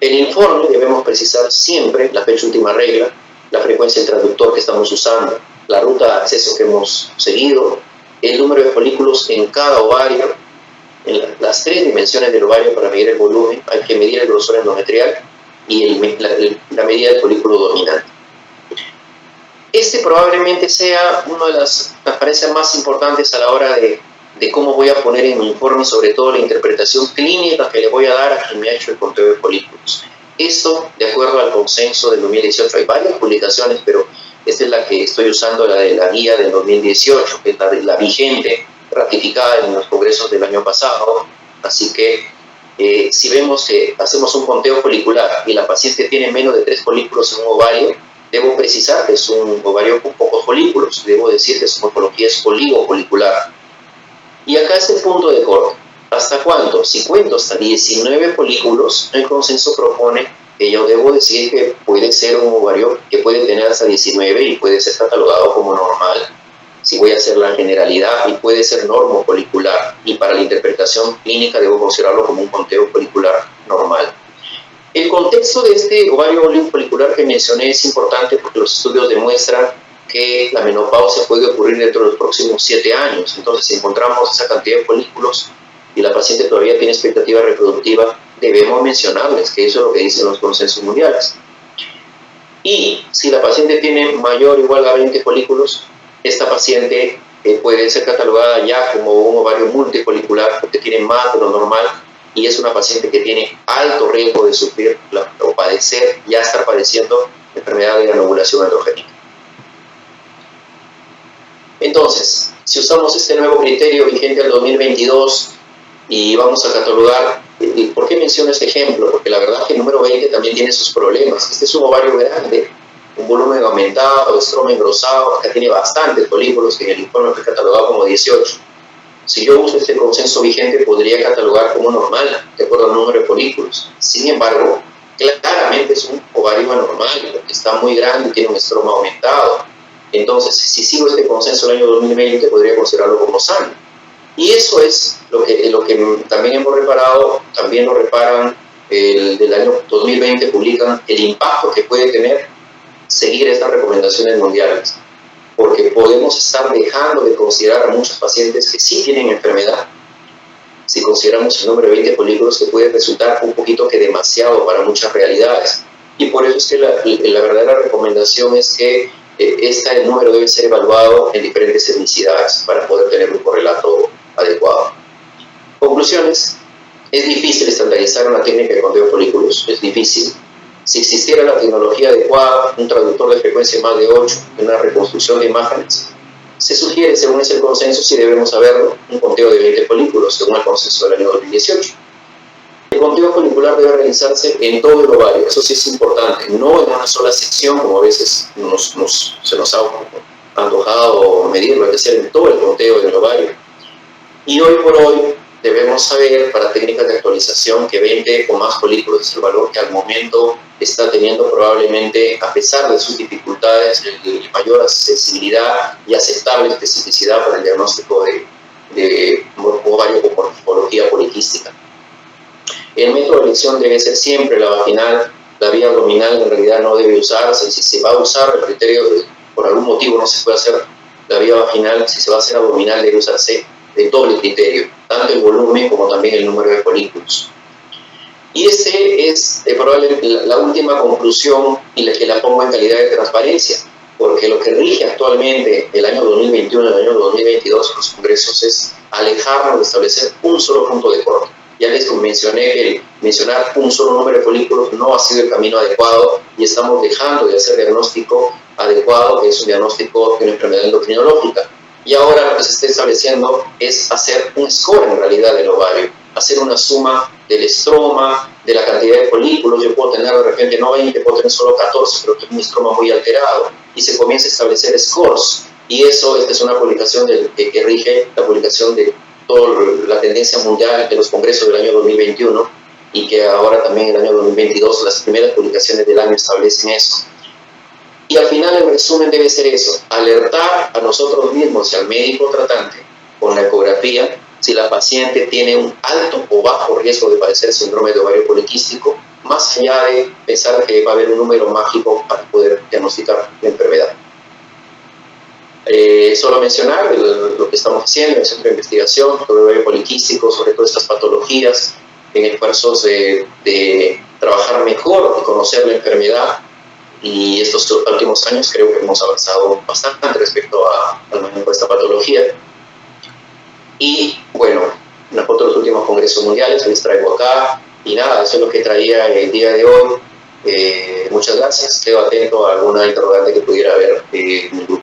En el informe debemos precisar siempre la fecha última regla, la frecuencia del traductor que estamos usando, la ruta de acceso que hemos seguido, el número de folículos en cada ovario, en las 3 dimensiones del ovario para medir el volumen. Hay que medir el grosor endometrial y la medida del folículo dominante. Este probablemente sea una de las transparencias más importantes a la hora de cómo voy a poner en mi informe, sobre todo la interpretación clínica que le voy a dar a quien me ha hecho el conteo de folículos. Esto, de acuerdo al consenso del 2018, hay varias publicaciones, pero esta es la que estoy usando, la de la guía del 2018, que es la vigente, ratificada en los congresos del año pasado. Así que si vemos que hacemos un conteo folicular y la paciente tiene menos de 3 folículos en un ovario, debo precisar que es un ovario con pocos folículos, debo decir que su morfología es oligofolicular. Y acá es el punto de corte. ¿Hasta cuánto? Si cuento hasta 19 folículos, el consenso propone que yo debo decir que puede ser un ovario que puede tener hasta 19 y puede ser catalogado como normal, si voy a hacer la generalidad, y puede ser normofolicular. Y para la interpretación clínica debo considerarlo como un conteo folicular normal. El contexto de este ovario oligofolicular que mencioné es importante porque los estudios demuestran que la menopausia puede ocurrir dentro de los próximos 7 años. Entonces, si encontramos esa cantidad de folículos y la paciente todavía tiene expectativa reproductiva, debemos mencionarles que eso es lo que dicen los consensos mundiales. Y si la paciente tiene mayor o igual a 20 folículos, esta paciente puede ser catalogada ya como un ovario multifolicular porque tiene más de lo normal, y es una paciente que tiene alto riesgo de sufrir o padecer, ya estar padeciendo enfermedad de anovulación androgénica. Entonces, si usamos este nuevo criterio vigente al 2022 y vamos a catalogar, ¿por qué menciono este ejemplo? Porque la verdad es que el número 20 también tiene sus problemas. Este es un ovario grande, un volumen aumentado, estroma engrosado, acá tiene bastantes folículos que en el informe fue catalogado como 18. Si yo uso este consenso vigente, podría catalogar como normal, de acuerdo al número de folículos. Sin embargo, claramente es un ovario anormal, porque está muy grande y tiene un estroma aumentado. Entonces, si sigo este consenso del año 2020, podría considerarlo como sano. Y eso es lo que también hemos reparado, también lo reparan del año 2020, publican el impacto que puede tener seguir estas recomendaciones mundiales, porque podemos estar dejando de considerar a muchos pacientes que sí tienen enfermedad, si consideramos el número de 20 folículos, que puede resultar un poquito que demasiado para muchas realidades. Y por eso es que la verdadera recomendación es que el número debe ser evaluado en diferentes etnicidades para poder tener un correlato adecuado. Conclusiones: es difícil estandarizar una técnica de conteo de folículos, es difícil. Si existiera la tecnología adecuada, un traductor de frecuencia más de 8, una reconstrucción de imágenes, se sugiere, según es el consenso, si debemos saberlo, un conteo de 20 folículos, según el consenso del año 2018. El conteo folicular debe realizarse en todo el ovario, eso sí es importante, no en una sola sección, como a veces se nos ha antojado medirlo, es decir, en todo el conteo del ovario. Y hoy por hoy debemos saber, para técnicas de actualización, que 20 o más folículos es el valor que al momento está teniendo probablemente, a pesar de sus dificultades, mayor sensibilidad y aceptable especificidad para el diagnóstico de ovario con morfología poliquística. El método de elección debe ser siempre la vaginal, la vía abdominal en realidad no debe usarse. Si se va a usar el criterio, por algún motivo no se puede hacer la vía vaginal, si se va a hacer abdominal debe usarse de doble criterio, tanto el volumen como también el número de folículos. Y este es probablemente la última conclusión y la que la pongo en calidad de transparencia, porque lo que rige actualmente el año 2021 y el año 2022 en los congresos es alejarnos de establecer un solo punto de corte. Ya les mencioné que mencionar un solo número de folículos no ha sido el camino adecuado y estamos dejando de hacer diagnóstico adecuado, que es un diagnóstico de una enfermedad endocrinológica. Y ahora lo que se está estableciendo es hacer un score en realidad del ovario, hacer una suma del estroma, de la cantidad de folículos. Yo puedo tener de repente no 20, puedo tener solo 14, pero tengo un estroma muy alterado. Y se comienza a establecer scores. Y eso, esta es una publicación que rige la publicación de toda la tendencia mundial de los congresos del año 2021 y que ahora también en el año 2022 las primeras publicaciones del año establecen eso. Y al final el resumen debe ser eso: alertar a nosotros mismos y al médico tratante con la ecografía si la paciente tiene un alto o bajo riesgo de padecer síndrome de ovario poliquístico, más allá de pensar que va a haber un número mágico para poder diagnosticar la enfermedad. Solo mencionar lo que estamos haciendo en el centro de investigación sobre el ovario poliquístico, sobre todas estas patologías, en esfuerzos de trabajar mejor y conocer la enfermedad. Y estos últimos años creo que hemos avanzado bastante respecto al manejo de esta patología. Y bueno, en los otros últimos congresos mundiales les traigo acá. Y nada, eso es lo que traía el día de hoy. Muchas gracias. Quedo atento a alguna interrogante que pudiera haber en el grupo.